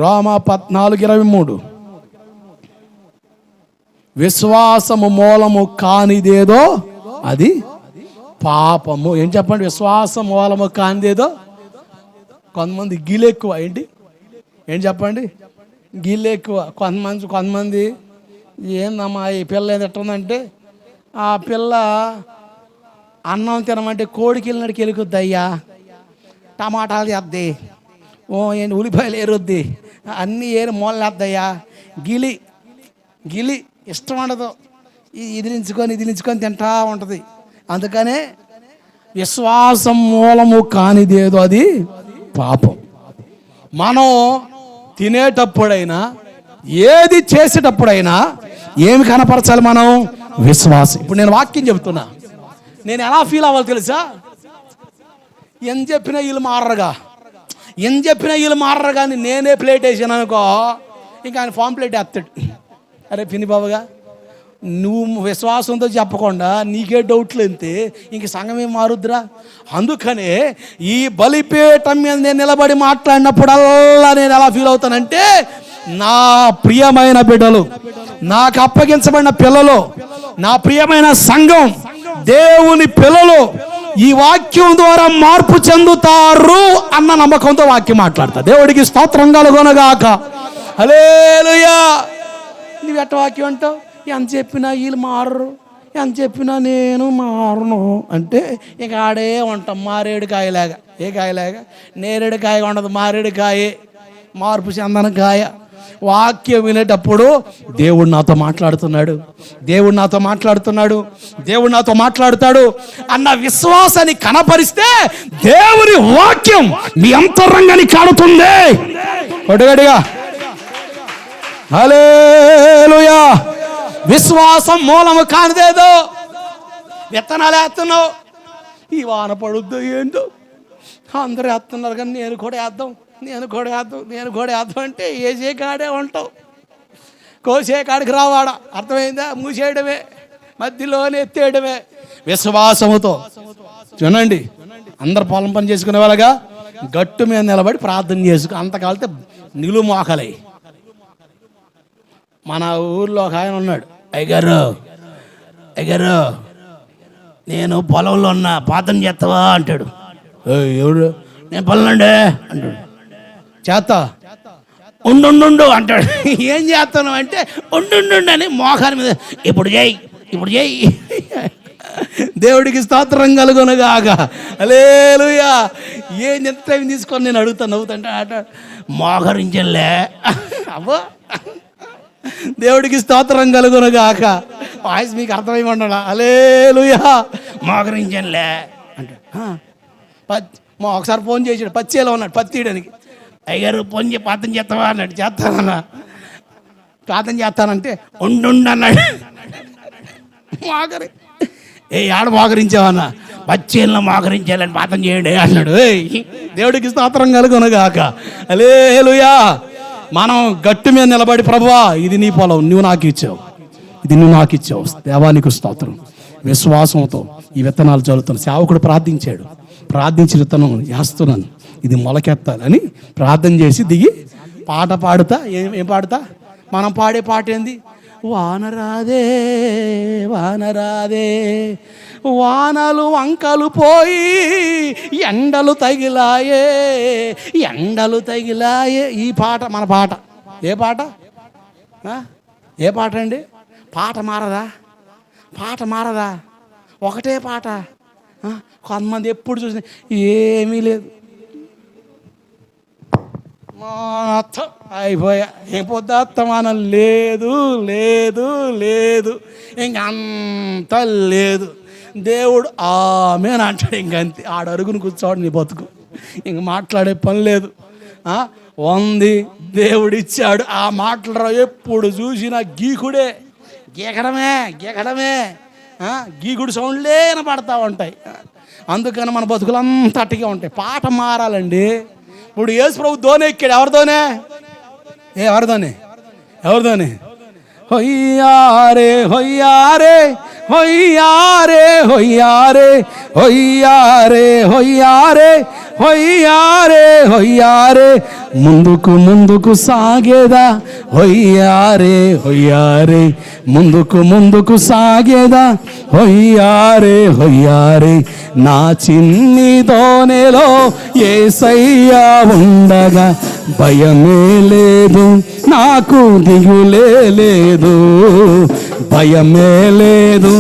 రోమ 14:23. విశ్వాసము మూలము కానిదేదో అది పాపము. ఏం చెప్పండి? విశ్వాసం మూలము కానిదేదో. కొంతమంది గీలు ఎక్కువ. ఏంటి చెప్పండి? గీళ్ళు ఎక్కువ. కొంతమంది ఏందమ్మా ఈ పిల్ల ఏది ఎట్టుందంటే, ఆ పిల్ల అన్నం తినమంటే కోడికి వెళ్ళినడికి వెళ్ళిపోద్ది అయ్యా, టమాటాలు వేద్ది, ఏంటి ఉల్లిపాయలు ఏరుద్ది, అన్నీ ఏరి మూలలేద్దయ్యా. గిలి ఇష్టం ఉండదు. ఇదిలించుకొని తింటా ఉంటుంది. అందుకనే విశ్వాసం మూలము కానిదేదో అది పాపం. మనం తినేటప్పుడైనా ఏది చేసేటప్పుడైనా ఏమి కనపరచాలి మనం? విశ్వాసం. ఇప్పుడు నేను వాక్యం చెబుతున్నా, నేను ఎలా ఫీల్ అవ్వాలి తెలుసా? ఎంత చెప్పినా వీళ్ళు మారరు కానీ నేనే ప్లేట్ వేసాను అనుకో, ఇంకా ఆయన ఫామ్ ప్లేట్ వేస్తాడు. అరే పిన్ని బాబుగా, నువ్వు విశ్వాసంతో చెప్పకుండా నీకే డౌట్లు ఎంతే, ఇంక సంఘం ఏం మారుద్దురా? అందుకనే ఈ బలిపీఠం మీద నేను నిలబడి మాట్లాడినప్పుడల్లా నేను ఎలా ఫీల్ అవుతానంటే, నా ప్రియమైన బిడ్డలు, నాకు అప్పగించబడిన పిల్లలు, నా ప్రియమైన సంఘం, దేవుని పిల్లలు ఈ వాక్యం ద్వారా మార్పు చెందుతారు అన్న నమ్మకంతో వాక్యం మాట్లాడతా. దేవుడికి స్తోత్రం కలుగునగాక. హల్లెలూయా. నువ్వు ఎట్ట వాక్యం అంటావు? ఎంత చెప్పినా వీళ్ళు మారరు, ఎంత చెప్పినా నేను మారను అంటే ఇక ఆడే ఉంటాం మారేడు కాయలాగా. ఏ కాయలాగా? నేరేడు కాయ ఉండదు, మారేడు కాయే, మార్పు చెందన కాయ. వాక్యం వినేటప్పుడు దేవుడు నాతో మాట్లాడుతాడు అన్న విశ్వాసాన్ని కనపరిస్తే దేవుని వాక్యం మీ అంతరంగాన్ని కాడుతుంది. కొట్టగడిగా హల్లెలూయా. విశ్వాసం మూలము కానిదేదో విత్తనాలు వేస్తున్నావు. ఈ వాన పడుద్దో ఏంటో అందరూ వేస్తున్నారు కానీ నేను కూడా వేద్దాం అంటే వేసే కాడే ఉంటావు, కోసే కాడికి రావాడా. అర్థమైందా? మూసేయడమే, మధ్యలోనే ఎత్తేయడమే. విశ్వాసముతో చూడండి, అందరు పొలం పని చేసుకునే వాళ్ళగా గట్టు మీద నిలబడి ప్రార్థన చేసుకు. అంతకాలితే నిలువు మోకలై. మన ఊర్లో ఒక ఆయన ఉన్నాడు, అయ్యగారు నేను పొలంలో ఉన్నా, ప్రార్థన చేస్తావా అంటాడు. ఎవడు? నేను పొలండి అంటాడు. చేస్తా. ఉండు అంటాడు. ఏం చేస్తాను అంటే ఉండు అని మోకాని మీద ఇప్పుడు చేయి. దేవుడికి స్తోత్రం కలుగునుగాక. హల్లెలూయా. ఏం ఎంత తీసుకొని నేను అడుగుతాను, నవ్వుతుంటే ఆట మోకరించలే. అబ్బో, దేవుడికి స్తోత్రం కలుగునుగాక. వాయిస్ మీకు అర్థమైమండా? హల్లెలూయా. మోకరించలే అంటే ఒకసారి ఫోన్ చేసాడు, పచ్చేలో ఉన్నాడు, పత్తి తీయడానికి. అయ్యారు ఫోన్ ప్రార్థన చేస్తావా అన్నాడు. చేస్తానన్నా. ప్రార్థన చేస్తానంటే ఉండు అన్నాడు. మోకరి ఆడ మోకరించావన్నా? పచ్చేళ్ళలో మోకరించాలని ప్రార్థన చేయండి అన్నాడు. దేవుడికి స్తోత్రం కలుగునుగాక. హల్లెలూయా. మనం గట్టు మీద నిలబడి, ప్రభువా ఇది నీ పొలం, నువ్వు నాకు ఇచ్చావు, దేవానికి స్తోత్రం. విశ్వాసంతో ఈ విత్తనాలు చల్లుతాను. సేవకుడు ప్రార్థించి విత్తనం వేస్తున్నాను, ఇది మొలకెత్తాలని ప్రార్థన చేసి దిగి పాట పాడుతా. ఏం పాడుతా? మనం పాడే పాట ఏంది? వానరాదే వానలు వంకలు పోయి ఎండలు తగిలాయే. ఈ పాట మన పాట. ఏ పాట అండి? పాట మారదా? ఒకటే పాట. కొంతమంది ఎప్పుడు చూసిన ఏమీ లేదు, మొత్తం అయిపోయా. ఏ పొద్దుమానం లేదు, ఇంకంత లేదు. దేవుడు ఆమెన్ అంటాడు. ఇంకంతే, ఆడ అరుగును కూర్చోడు నీ బతుకు. ఇంక మాట్లాడే పని లేదు. ఉంది, దేవుడిచ్చాడు. ఆ మాటలు ఎప్పుడు చూసినా గీకుడే, గీకడమే గీకుడు సౌండ్లే వినపడతా ఉంటాయి. అందుకని మన బతుకులంతా అట్టిగా ఉంటాయి. పాట మారాలండి. ఇప్పుడు యేసు ప్రభు దోణి ఎక్కాడు. ఎవరితోనే హొయ్యారే హొయ్యారే హొయ్యారే హొయ్యారే హొయ్యారే హొయ్యారే హొయ్యారే హొయ్యారే ముందుకు సాగేదా హొయ్యారే హొయ్యారే ముందుకు సాగేదా హొయ్యారే హొయ్యారే నా చిన్ని దోణిలో యేసయ్య ఉండగా భయమే లేదు నాకు దిగులే లేదు, భయమే లేదు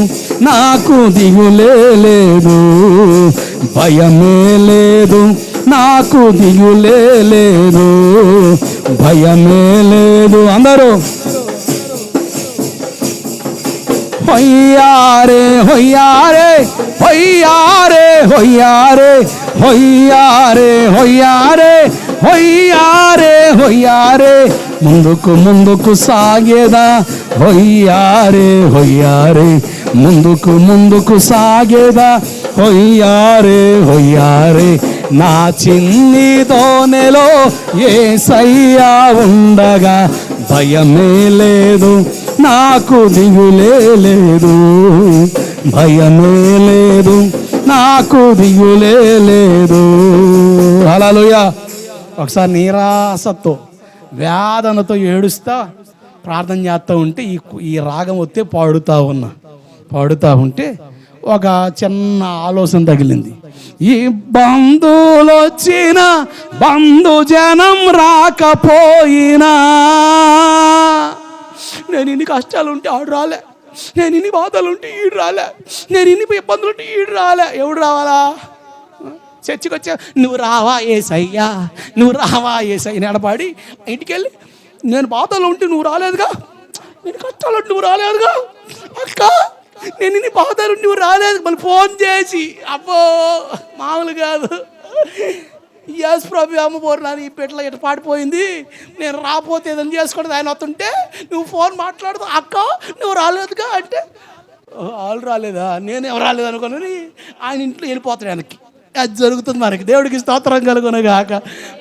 నాకు దిగులే లేదు, భయమే లేదు నాకు దిగులే లేదు, భయమే లేదు. అందరూ హొయ్యారే హొయ్యారే హొయ్యారే హొయ్యారే హొయ్యారే హొయ్యారే హొయ్యారే హొయ్యారే ముందుకు సాగేదా హొయ్యారే హొయ్యారే ముందుకు సాగేదా హొయ్యారే హొయ్యారే నా చిన్ని దోణిలో యేసయ్య ఉండగా భయమే లేదు నాకు దిగులే లేదు, భయమే లేదు నాకు దిగులే లేదు. హల్లెలూయా. ఒకసారి నీరాసతో వేదనతో ఏడుస్తా ప్రార్థన చేస్తూ ఉంటే ఈ రాగం వస్తే పాడుతూ ఉంటే ఒక చిన్న ఆలోచన తగిలింది. ఈ బంధువులు వచ్చిన బంధుజనం రాకపోయినా, నేను ఇన్ని కష్టాలుంటే ఆడు రాలే, నేను ఇన్ని బాధలుంటే ఈడు రాలే, నేను ఇన్ని ఇబ్బందులుంటే ఈడు రాలే, ఎవడు రావాలా? చర్చికి వచ్చా, నువ్వు రావా యేసయ్యా, నువ్వు రావా యేసయ్య నడపాడి ఇంటికి వెళ్ళి, నేను బాధలు ఉంటే నువ్వు రాలేదుగా, నేను కష్టాలు ఉంటే నువ్వు రాలేదుగా, అక్క నేను ఇన్ని బాధలు ఉంటే నువ్వు రాలేదు. మళ్ళీ ఫోన్ చేసి అబ్బో మామూలు కాదు, ఎస్ ప్రభు అమ్మ పోరునాని ఈ పెట్ల ఇట్లా పాడిపోయింది, నేను రాకపోతే ఏదైనా చేసుకోవడం ఆయన వస్తుంటే నువ్వు ఫోన్ మాట్లాడుతూ అక్క నువ్వు రాలేదుగా అంటే, వాళ్ళు రాలేదా, నేను ఎవరు రాలేదు అనుకుని ఆయన ఇంట్లో వెళ్ళిపోతాడు వెనక్కి. అది జరుగుతుంది మనకి. దేవుడికి స్తోత్రం కలుగునగాక.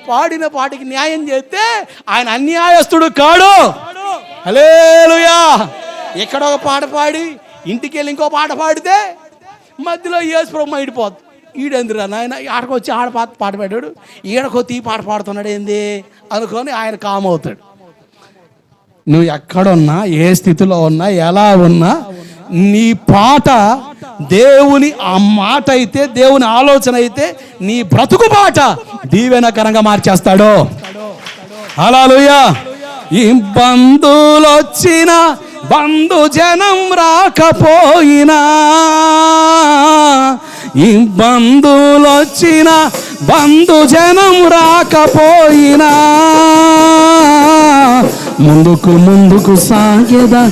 పాడిన పాటికి న్యాయం చేస్తే ఆయన అన్యాయస్తుడు కాడు. హల్లెలూయా. ఇక్కడ ఒక పాట పాడి ఇంటికి వెళ్ళి ఇంకో పాట పాడితే మధ్యలో యేసు ప్రభు ఇడిపోద్ది. ఈడెందురా నాయన ఆడకొచ్చి పాట పాడాడు, ఈడకొచ్చి ఈ పాట పాడుతున్నాడు ఏంది అనుకొని ఆయన కామ్ అవుతాడు. నువ్వు ఎక్కడున్నా, ఏ స్థితిలో ఉన్నా, ఎలా ఉన్నా, నీ పాట దేవుని ఆ మాట అయితే, దేవుని ఆలోచన అయితే నీ బ్రతుకు పాట దీవెనకరంగా మార్చేస్తాడు. హల్లెలూయా. ఈ బంధువులు వచ్చిన బంధుజనం రాకపోయినా, ఈ బంధువులు వచ్చిన బంధుజనం రాకపోయినా, ముందుకు సాగేదా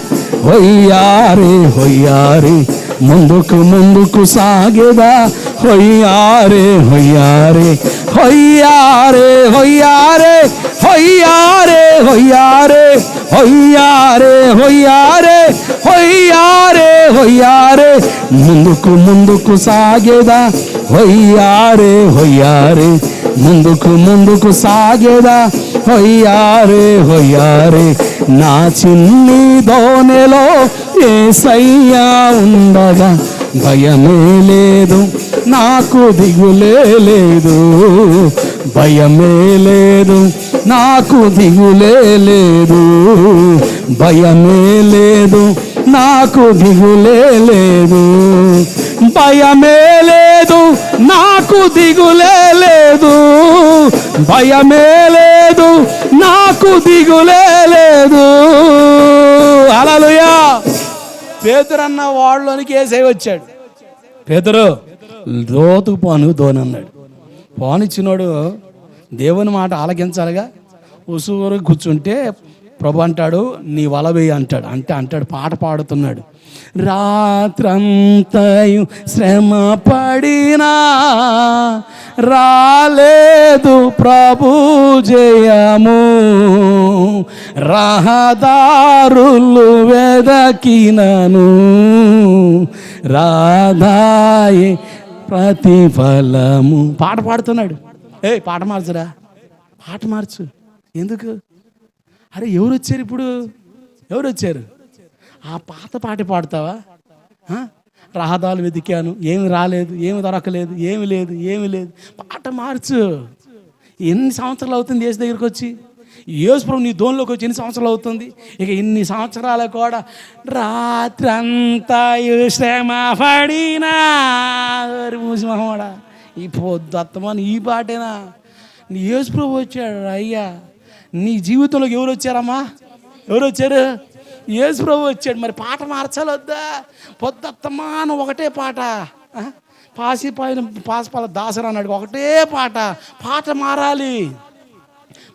హొయ్యారే హొయ్యారే ముందుకు సాగేదా హొయ్యారే హొయ్యారే హొయ్యారే హొయ్యారే హొయ్యారే హొయ్యారే హొయ్యారే హొయ్యారే హొయ్యారే హొయ్యారే ముందుకు సాగేదా హొయ్యారే హొయ్యారే ముందుకు సాగేదా హొయ్యారే హొయ్యారే నా చిన్ని దోణిలో యేసయ్య ఉండగా భయమే లేదు నాకు దిగులే లేదు, భయమే లేదు నాకు దిగులే లేదు, భయమే లేదు నాకు దిగులే లేదు, భయమే లేదు నాకు దిగులే లేదు, భయమే లేదు నాకు దిగులే లేదు. హల్లెలూయా. పేతురన్న వాళ్ళలోనికి యేసయ్య వచ్చాడు. పేతురు లోతుకు పోను దోని అన్నాడు. పోనిచ్చినోడు దేవుని మాట ఆలకించాలిగా. ఉసూరు కూర్చుంటే ప్రభు అంటాడు నీ వల వేయి అంటాడు. అంటాడు పాట పాడుతున్నాడు. రాత్రంతయు శ్రమ పడినా రాలేదు ప్రభు జయము, రహదారులు వెదకినను రాధాయే ప్రతిఫలము. పాట పాడుతున్నాడు. పాట మార్చురా, పాట మార్చు. ఎందుకు? అరే ఎవరు వచ్చారు ఇప్పుడు? ఎవరు వచ్చారు? ఆ పాత పాట పాడతావా? రహదారులు వెతికాను, ఏమి రాలేదు, ఏమి దొరకలేదు, ఏమి లేదు, ఏమి లేదు. పాట మార్చు. ఎన్ని సంవత్సరాలు అవుతుంది యేసు దగ్గరికి వచ్చి? యేసు ప్రభు నీ దోనిలోకి వచ్చి ఎన్ని సంవత్సరాలు అవుతుంది? ఇక ఇన్ని సంవత్సరాలు కూడా రాత్రంతా శ్రమ పడినా మూసి మహమ్మడా ఈ పొద్దుత్తమని ఈ పాటేనా? నీ యేసు ప్రభు వచ్చాడు. అయ్యా నీ జీవితంలోకి ఎవరు వచ్చారమ్మా? ఎవరు వచ్చారు? యేసు ప్రభు వచ్చాడు. మరి పాట మార్చాలి వద్దా? పొద్దుత్తమాన ఒకటే పాట. పాసిపాల దాసరా అన్నాడు, ఒకటే పాట. పాట మారాలి,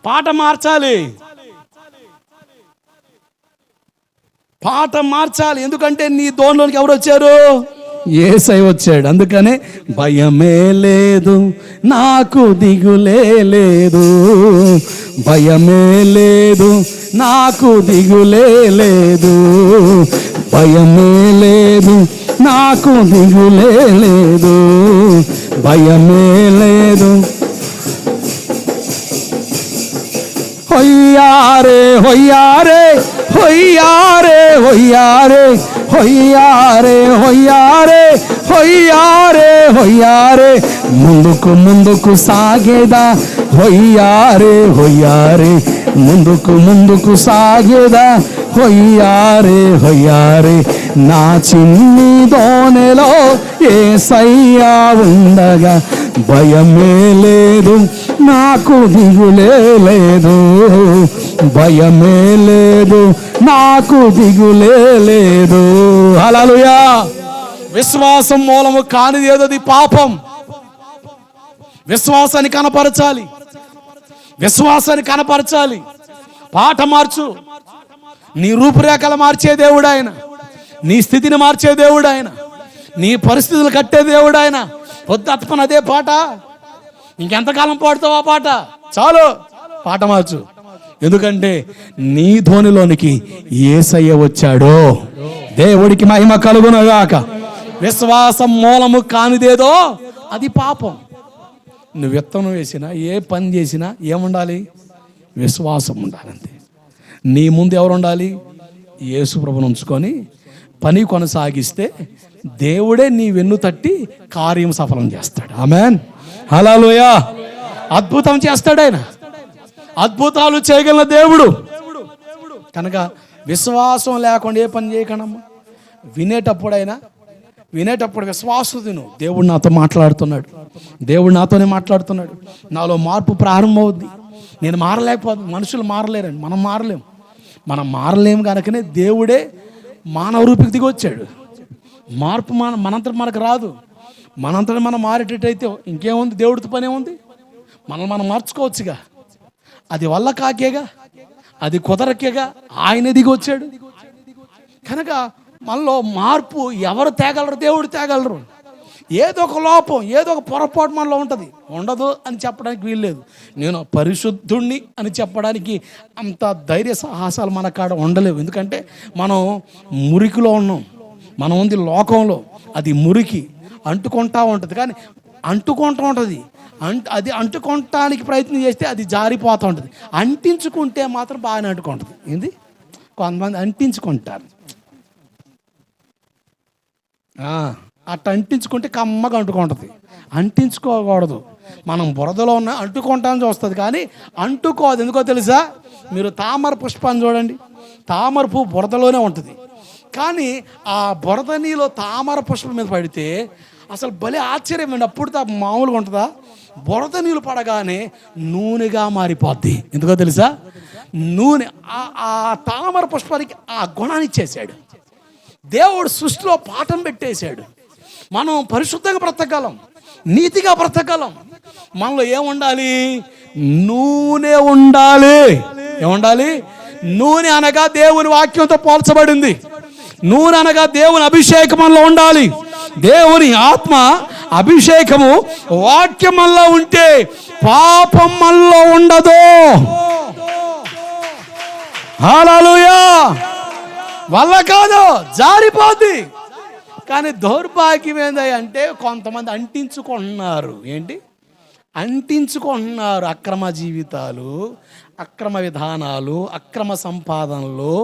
పాట మార్చాలి, పాట మార్చాలి. ఎందుకంటే నీ దోనిలోనికి ఎవరు వచ్చారు? యేసయ్య వచ్చాడు. అందుకనే భయమే లేదు నాకు, దిగులే లేదు, భయమే లేదు నాకు, దిగులే లేదు, భయమే లేదు నాకు, దిగులే లేదు, భయమే లేదు. హొయ్యారే హొయ్యారే హొయ్యారే హొయ్యారే హొయ్యారే హొయ్యారే హొయ్యారే హొయ్యారే, ముందుకు ముందుకు సాగేదా హొయ్యారే హొయ్యారే, ముందుకు ముందుకు సాగేదా హొయ్యారే హొయ్యారే. నా చిన్ని దోనెలో యేసయ్యా ఉండగా భయమే లేదు నాకు, దిగులే లేదు, భయమే లేదు నాకు, దిగులే లేదు. హల్లెలూయా. విశ్వాసం మూలము కానిది ఏదోది పాపం. విశ్వాసాన్ని కనపరచాలి, విశ్వాసాన్ని కనపరచాలి. పాట మార్చు. నీ రూపురేఖలు మార్చే దేవుడు ఆయన, నీ స్థితిని మార్చే దేవుడు ఆయన, నీ పరిస్థితులు కట్టే దేవుడు ఆయన. పొద్దున అదే పాట, ఇంకెంతకాలం పాడుతావు ఆ పాట? చాలు, పాట మార్చు. ఎందుకంటే నీ ధ్వనిలోనికి యేసయ్య వచ్చాడు. దేవుడికి మహిమ కలుగునగాక. విశ్వాసం మూలము కానిదేదో అది పాపం. నువ్వు విత్తనం వేసినా, ఏ పని చేసినా ఏముండాలి? విశ్వాసం ఉండాలంతే. నీ ముందు ఎవరు ఉండాలి? యేసు ప్రభువును ఉంచుకొని పని కొనసాగిస్తే దేవుడే నీ వెన్ను తట్టి కార్యం సఫలం చేస్తాడు. ఆమేన్. హల్లెలూయా. అద్భుతం చేస్తాడు ఆయన. అద్భుతాలు చేయగలిగిన దేవుడు. కనుక విశ్వాసం లేకుండా ఏ పని చేయకనమ్మా. వినేటప్పుడు విశ్వాసం తిను. దేవుడు నాతో మాట్లాడుతున్నాడు, దేవుడు నాతోనే మాట్లాడుతున్నాడు. నాలో మార్పు ప్రారంభమవుద్ది. నేను మారలేకపోతే మనుషులు మారలేరండి, మనం మారలేము కనుకనే దేవుడే మానవ రూపికి దిగి వచ్చాడు. మార్పు మనంతట మనకు రాదు. మనంతట మనం మారేటట్టయితే ఇంకేముంది? దేవుడితో పనే ఉంది. మనం మార్చుకోవచ్చుగా. అది వల్ల కాకేగా, అది కుదరకేగా ఆయన దిగి వచ్చాడు. కనుక మనలో మార్పు ఎవరు తేగలరు? దేవుడు తేగలరు. ఏదో ఒక లోపం, ఏదో ఒక పొరపాటు మనలో ఉంటుంది. ఉండదు అని చెప్పడానికి వీల్లేదు. నేను పరిశుద్ధుణ్ణి అని చెప్పడానికి అంత ధైర్య సాహసాలు మన కాడ ఉండలేవు. ఎందుకంటే మనం మురికిలో ఉన్నాం. మనం ఉంది లోకంలో. అది మురికి అంటుకుంటా ఉంటుంది. కానీ అంటుకుంటూ ఉంటుంది. అది అంటుకోవటానికి ప్రయత్నం చేస్తే అది జారిపోతూ ఉంటుంది. అంటించుకుంటే మాత్రం బాగానే అంటుకుంటుంది. ఏంది? కొంతమంది అంటించుకుంటారు. అట్లా అంటించుకుంటే కమ్మగా అంటుకుంటుంది. అంటించుకోకూడదు. మనం బురదలో ఉన్న అంటుకుంటామని చూస్తుంది, కానీ అంటుకోదు. ఎందుకో తెలుసా? మీరు తామర పుష్పాన్ని చూడండి. తామర పువ్వు బురదలోనే ఉంటుంది. కానీ ఆ బురద నీలో తామర పుష్పం మీద పడితే అసలు భలే ఆశ్చర్యం అండి. అప్పుడు మామూలుగా ఉంటుందా? బురద నీళ్ళు పడగానే నూనెగా మారిపోద్ది. ఎందుకో తెలుసా? నూనె ఆ తామర పుష్పానికి ఆ గుణాన్ని ఇచ్చేసాడు దేవుడు. సృష్టిలో పాఠం పెట్టేశాడు. మనం పరిశుద్ధంగా బ్రతకగలం, నీతిగా బ్రతకగలం. మనలో ఏముండాలి? నూనె ఉండాలి. ఏముండాలి? నూనె అనగా దేవుని వాక్యంతో పోల్చబడింది. నూనె అనగా దేవుని అభిషేకం మనలో ఉండాలి. దేవుని ఆత్మ అభిషేకము వాక్యం మనలో ఉంటే పాపం మనలో ఉండదు. హల్లెలూయా. వల్ల కాదు, జారిపోద్ది. కానీ దౌర్భాగ్యం ఏంటంటే కొంతమంది అంటించుకుంటున్నారు. ఏంటి అంటించుకుంటున్నారు? అక్రమ జీవితాలు, అక్రమ విధానాలు, అక్రమ సంపాదనలు,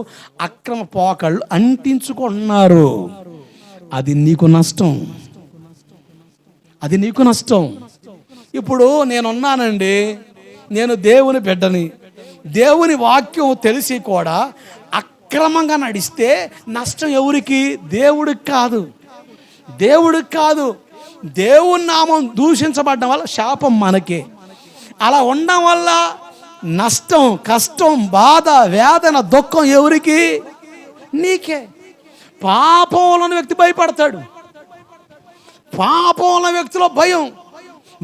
అక్రమ పోకళ్ళు అంటించుకుంటున్నారు. అది నీకు నష్టం, అది నీకు నష్టం. ఇప్పుడు నేనున్నానండి, నేను దేవుని బిడ్డని, దేవుని వాక్యం తెలిసి కూడా అక్రమంగా నడిస్తే నష్టం ఎవరికి? దేవుడికి కాదు, దేవుడికి కాదు. దేవుని నామం దూషించబడడం వల్ల శాపం మనకే. అలా ఉండడం వల్ల నష్టం, కష్టం, బాధ, వేదన, దుఃఖం ఎవరికి? నీకే. పాపంలో వ్యక్తి భయపడతాడు. పాపంలో వ్యక్తిలో భయం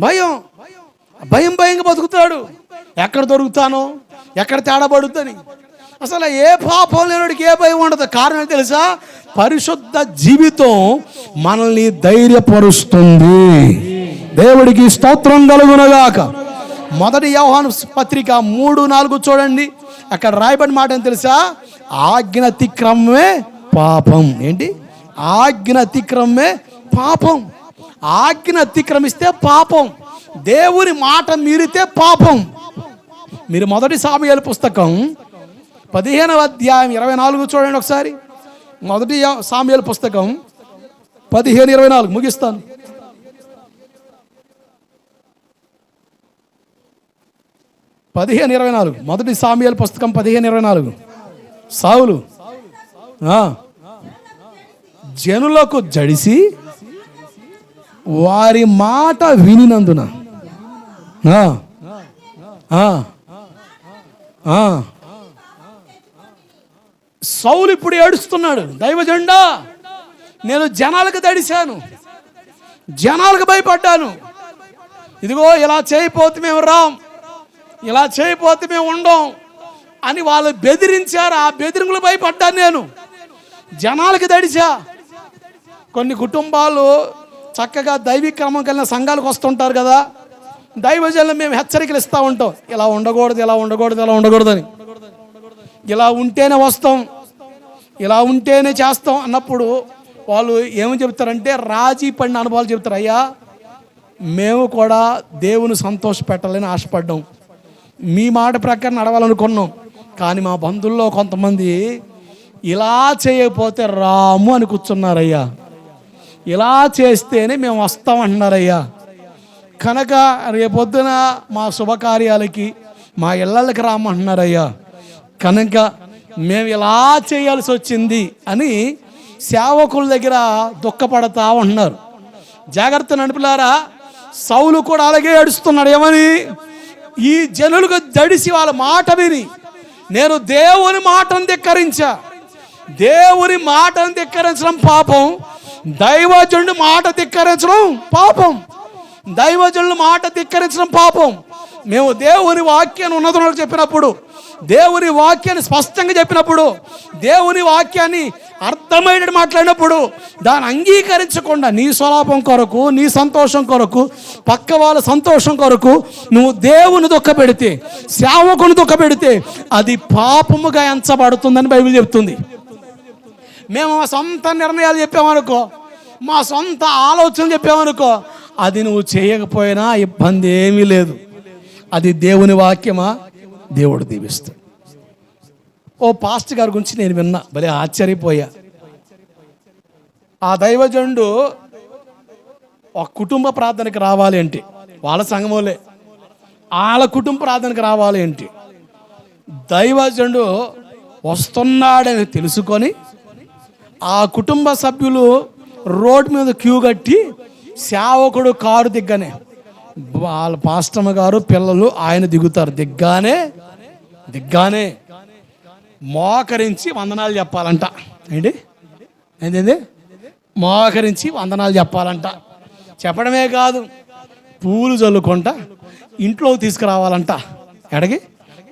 భయం భయం భయంగా బతుకుతాడు. ఎక్కడ దొరుకుతానో, ఎక్కడ తేడా పడుతుందని. అసలు ఏ పాపం లేనివాడికి ఏ భయం ఉండదు. కారణం తెలుసా? పరిశుద్ధ జీవితం మనల్ని ధైర్యపరుస్తుంది. దేవుడికి స్తోత్రం కలుగునగాక. మొదటి యోహాను పత్రిక 3:4 చూడండి. అక్కడ రాయబడిన మాట ఏం తెలుసా? ఆజ్ఞ అతిక్రమమే పాపం. ఏంటి? ఆజ్ఞ అతిక్రమమే పాపం. ఆజ్ఞ అతిక్రమిస్తే పాపం, దేవుని మాట మీరితే పాపం. మీరు మొదటి సాముయేలు పుస్తకం 15వ అధ్యాయం 24 చూడండి ఒకసారి. మొదటి సాముయేలు పుస్తకం 15:24 ముగిస్తాను. 15:24 మొదటి సాముయేలు పుస్తకం 15:24. సౌలు జనులకు జడిసి వారి మాట వినినందున సౌలు ఇప్పుడు ఏడుస్తున్నాడు. దైవజెండా, నేను జనాలకు తడిశాను, జనాలకు భయపడ్డాను. ఇదిగో ఇలా చేయపోతే మేము రాం, ఇలా చేయపోతే మేము ఉండం అని వాళ్ళు బెదిరించారు. ఆ బెదిరింపులు భయపడ్డాను నేను, జనాలకు తడిచా. కొన్ని కుటుంబాలు చక్కగా దైవిక క్రమం కలిగిన సంఘాలకు వస్తుంటారు కదా, దైవజనులు మేము హెచ్చరికలు ఇస్తూ ఉంటాం. ఇలా ఉండకూడదు, ఇలా ఉండకూడదు, ఇలా ఉండకూడదని. ఇలా ఉంటేనే వస్తాం, ఇలా ఉంటేనే చేస్తాం అన్నప్పుడు వాళ్ళు ఏమని చెప్తారంటే రాజీ పడిన అనుభవాలు చెప్తారు. అయ్యా, మేము కూడా దేవుని సంతోష పెట్టాలని ఆశపడ్డాం, మీ మాట ప్రకారం నడవాలనుకున్నాం. కానీ మా బంధువుల్లో కొంతమంది ఇలా చేయకపోతే రాము అని కూర్చున్నారయ్యా, ఇలా చేస్తేనే మేము వస్తామంటున్నారయ్యా. కనుక రేపొద్దున మా శుభకార్యాలకి మా ఇళ్ళకి రామంటున్నారయ్యా. కనుక మేము ఇలా చేయాల్సి వచ్చింది అని సేవకుల దగ్గర దుఃఖపడతా ఉంటున్నారు. జాగ్రత్త నడుపులారా. సౌలు కూడా అలాగే ఏడుస్తున్నాడు. ఏమని? ఈ జనులకు జడిసి వాళ్ళ మాట విని నేను దేవుని మాటను ధిక్కరించా. దేవుని మాటను ధిక్కరించడం పాపం, దైవజనుడి మాట ధిక్కరించడం పాపం. దైవజనుల మాట ధిక్కరించడం పాపం. మేము దేవుని వాక్యాన్ని ఉన్నతులకు చెప్పినప్పుడు, దేవుని వాక్యాన్ని స్పష్టంగా చెప్పినప్పుడు, దేవుని వాక్యాన్ని అర్థమయ్యేటట్టు మాట్లాడినప్పుడు దాన్ని అంగీకరించకుండా నీ స్వలాభం కొరకు, నీ సంతోషం కొరకు, పక్క వాళ్ళ సంతోషం కొరకు నువ్వు దేవుని దుఃఖపెడితే, సేవకుని దుఃఖపెడితే అది పాపముగా ఎంచబడుతుందని బైబిల్ చెప్తుంది. మేము మా సొంత నిర్ణయాలు చెప్పామనుకో, మా సొంత ఆలోచనలు చెప్పామనుకో, అది నువ్వు చేయకపోయినా ఇబ్బంది ఏమీ లేదు. అది దేవుని వాక్యమా? దేవుడు దీవిస్తాడు. ఓ పాస్టర్ గారి గురించి నేను విన్నా, భలే ఆశ్చర్యపోయా. ఆ దైవజనుడు ఒక కుటుంబ ప్రార్థనకి రావాలి అంటే, వాళ్ళ సంఘములే వాళ్ళ కుటుంబ ప్రార్థనకి రావాలి అంటే, దైవజనుడు వస్తున్నాడని తెలుసుకొని ఆ కుటుంబ సభ్యులు రోడ్డు మీద క్యూ కట్టి సేవకుడు కారు దిగ్గానే వాళ్ళ పాస్టమ్మ గారు పిల్లలు ఆయన దిగుతారు. దిగ్గానే మోకరించి వందనాలు చెప్పాలంట. ఏంటి మోకరించి వందనాలు చెప్పాలంట. చెప్పడమే కాదు, పూలు చల్లుకుంటా ఇంట్లోకి తీసుకురావాలంట. ఎక్కడికి?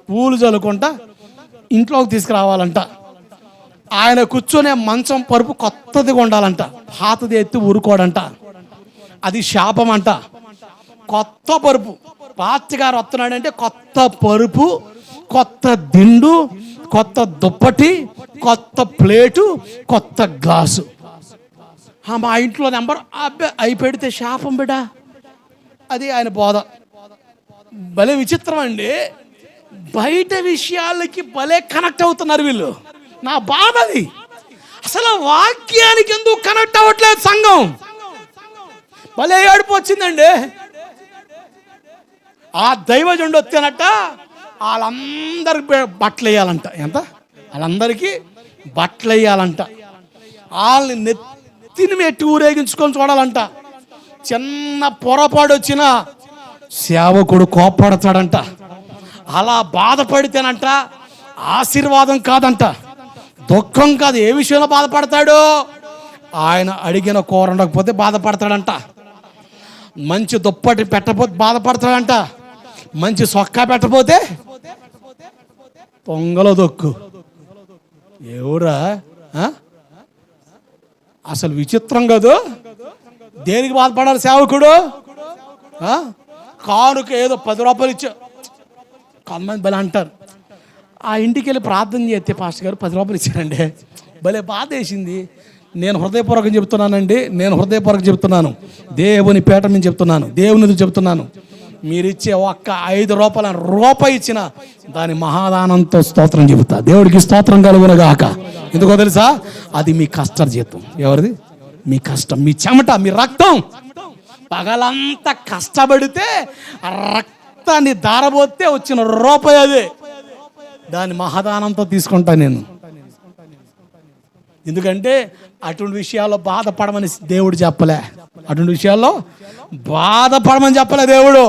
పూలు చల్లుకుంటా ఇంట్లోకి తీసుకురావాలంట. ఆయన కూర్చొనే మంచం పరుపు కొత్తదిగా ఉండాలంట, పాతది ఎత్తి ఊరుకోడంట. అది శాపం అంట. కొత్త పరుపు, పాత్రగారు వస్తున్నాడంటే కొత్త పరుపు, కొత్త దిండు, కొత్త దుప్పటి, కొత్త ప్లేటు, కొత్త గ్లాసు. మా ఇంట్లో నెంబర్ అబ్బాయి అయి పెడితే శాపం బిడ్డ. అది ఆయన బోధ. భలే విచిత్రం అండి. బయట విషయాలకి భలే కనెక్ట్ అవుతున్నారు వీళ్ళు. నా బాధ అది. అసలు వాక్యానికి ఎందుకు కనెక్ట్ అవ్వట్లేదు సంఘం? భలే ఏడుపు వచ్చిందండి. ఆ దైవజనుడు వచ్చానట, వాళ్ళందరికి బట్టలు వేయాలంట. ఎంత? వాళ్ళందరికీ బట్టలు వేయాలంట. వాళ్ళని నెత్తిని మెట్టి ఊరేగించుకొని చూడాలంట. చిన్న పొరపాటు వచ్చిన సేవకుడు కోప్పడతాడంట. అలా బాధపడితేనంట ఆశీర్వాదం కాదంట, దుఃఖం కాదు. ఏ విషయంలో బాధపడతాడు? ఆయన అడిగిన కూర ఉండకపోతే బాధపడతాడంట, మంచి దుప్పటి పెట్టకపోతే బాధపడతాడంట, మంచి సొక్కా పెట్టకపోతే పొంగలో దొక్కు. ఎవరా అసలు? విచిత్రం కాదు? దేనికి బాధపడాలి సేవకుడు? కానుక ఏదో 10 రూపాయలు ఇచ్చా. కొంతమంది భలే అంటారు, ఆ ఇంటికి వెళ్ళి ప్రార్థన చేస్తే పాస్టర్ గారు 10 రూపాయలు ఇచ్చారండి. భలే బాధ వేసింది. నేను హృదయపూర్వకం చెప్తున్నానండి, నేను హృదయపూర్వకం చెప్తున్నాను, దేవుని పేట మీద చెప్తున్నాను, దేవునిది చెప్తున్నాను. మీరు ఇచ్చే ఒక్క 5 రూపాయలు ఇచ్చిన దాని మహాదానంతో స్తోత్రం చెబుతా. దేవుడికి స్తోత్రం కలుగునగాక. ఎందుకో తెలుసా? అది మీ కష్ట జీతం. ఎవరిది? మీ కష్టం, మీ చెమట, మీ రక్తం. పగలంతా కష్టపడితే రక్తాన్ని దారబోతే వచ్చిన రూపాయి అదే. దాని మహాదానంతో తీసుకుంటా నేను. ఎందుకంటే అటువంటి విషయాల్లో బాధపడమని దేవుడు చెప్పలే. అటువంటి విషయాల్లో బాధపడమని చెప్పలే దేవుడు.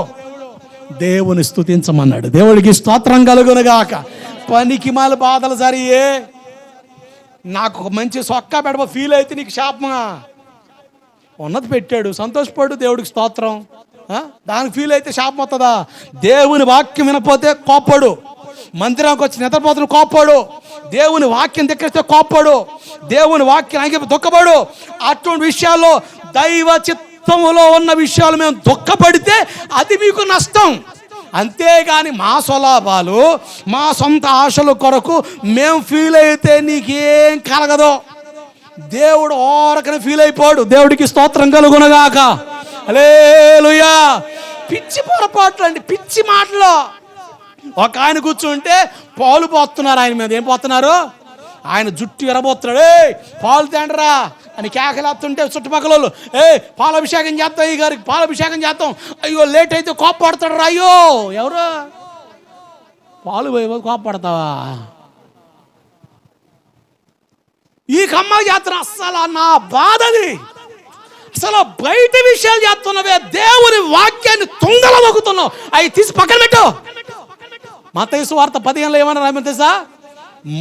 దేవుని స్తుతించమన్నాడు. దేవుడికి స్తోత్రం కలుగునుగాక. పనికి మాల బాధలు సరియే. నాకు ఒక మంచి సొక్కా పెడబో ఫీల్ అయితే నీకు శాపమా? ఉన్నది పెట్టాడు, సంతోషపడు, దేవుడికి స్తోత్రం. దానికి ఫీల్ అయితే శాపం వస్తుందా? దేవుని వాక్యం వినపోతే కోప్పడు. మందిరానికి వచ్చి నిద్రపోతున్న కోప్పడు. దేవుని వాక్యం దగ్గరిస్తే కోప్పడు. దేవుని వాక్యం దుఃఖపడు. అటువంటి విషయాల్లో దైవ చిత్తములో ఉన్న విషయాలు మేము దుఃఖపడితే అది మీకు నష్టం. అంతేగాని మా స్వలాభాలు, మా సొంత ఆశల కొరకు మేము ఫీల్ అయితే నీకేం కలగదు. దేవుడు ఓరకనే ఫీల్ అయిపోడు. దేవుడికి స్తోత్రం కలుగునగాక. హల్లెలూయా. పిచ్చి పొరపాట్లు అండి, పిచ్చి మాటలు. ఒక ఆయన కూర్చుంటే పాలు పోస్తున్నారు ఆయన మీద. ఏం పోతున్నారు? ఆయన జుట్టు ఎరబోతున్నాడు. పాలు తేండరా అని కేకలేస్తుంటే చుట్టుపక్కల వాళ్ళు పాలాభిషేకం చేస్తాం, ఈ గారికి పాలాభిషేకం చేస్తాం. అయ్యో లేట్ అయితే కోప్పడతాడు రా. అయ్యో ఎవరు? పాలు పోయి కోప్పడతావా? ఈ కమ్మ చేస్తున్నా. అస్సలు నా బాధది. అసలు బయట విషయాలు చేస్తున్నవే, దేవుని వాక్యాన్ని తుంగల మొక్కుతున్నావు. అవి తీసి పక్కన పెట్టు. మత్తయి సువార్త 15లో ఏమన్నా తెలుసా?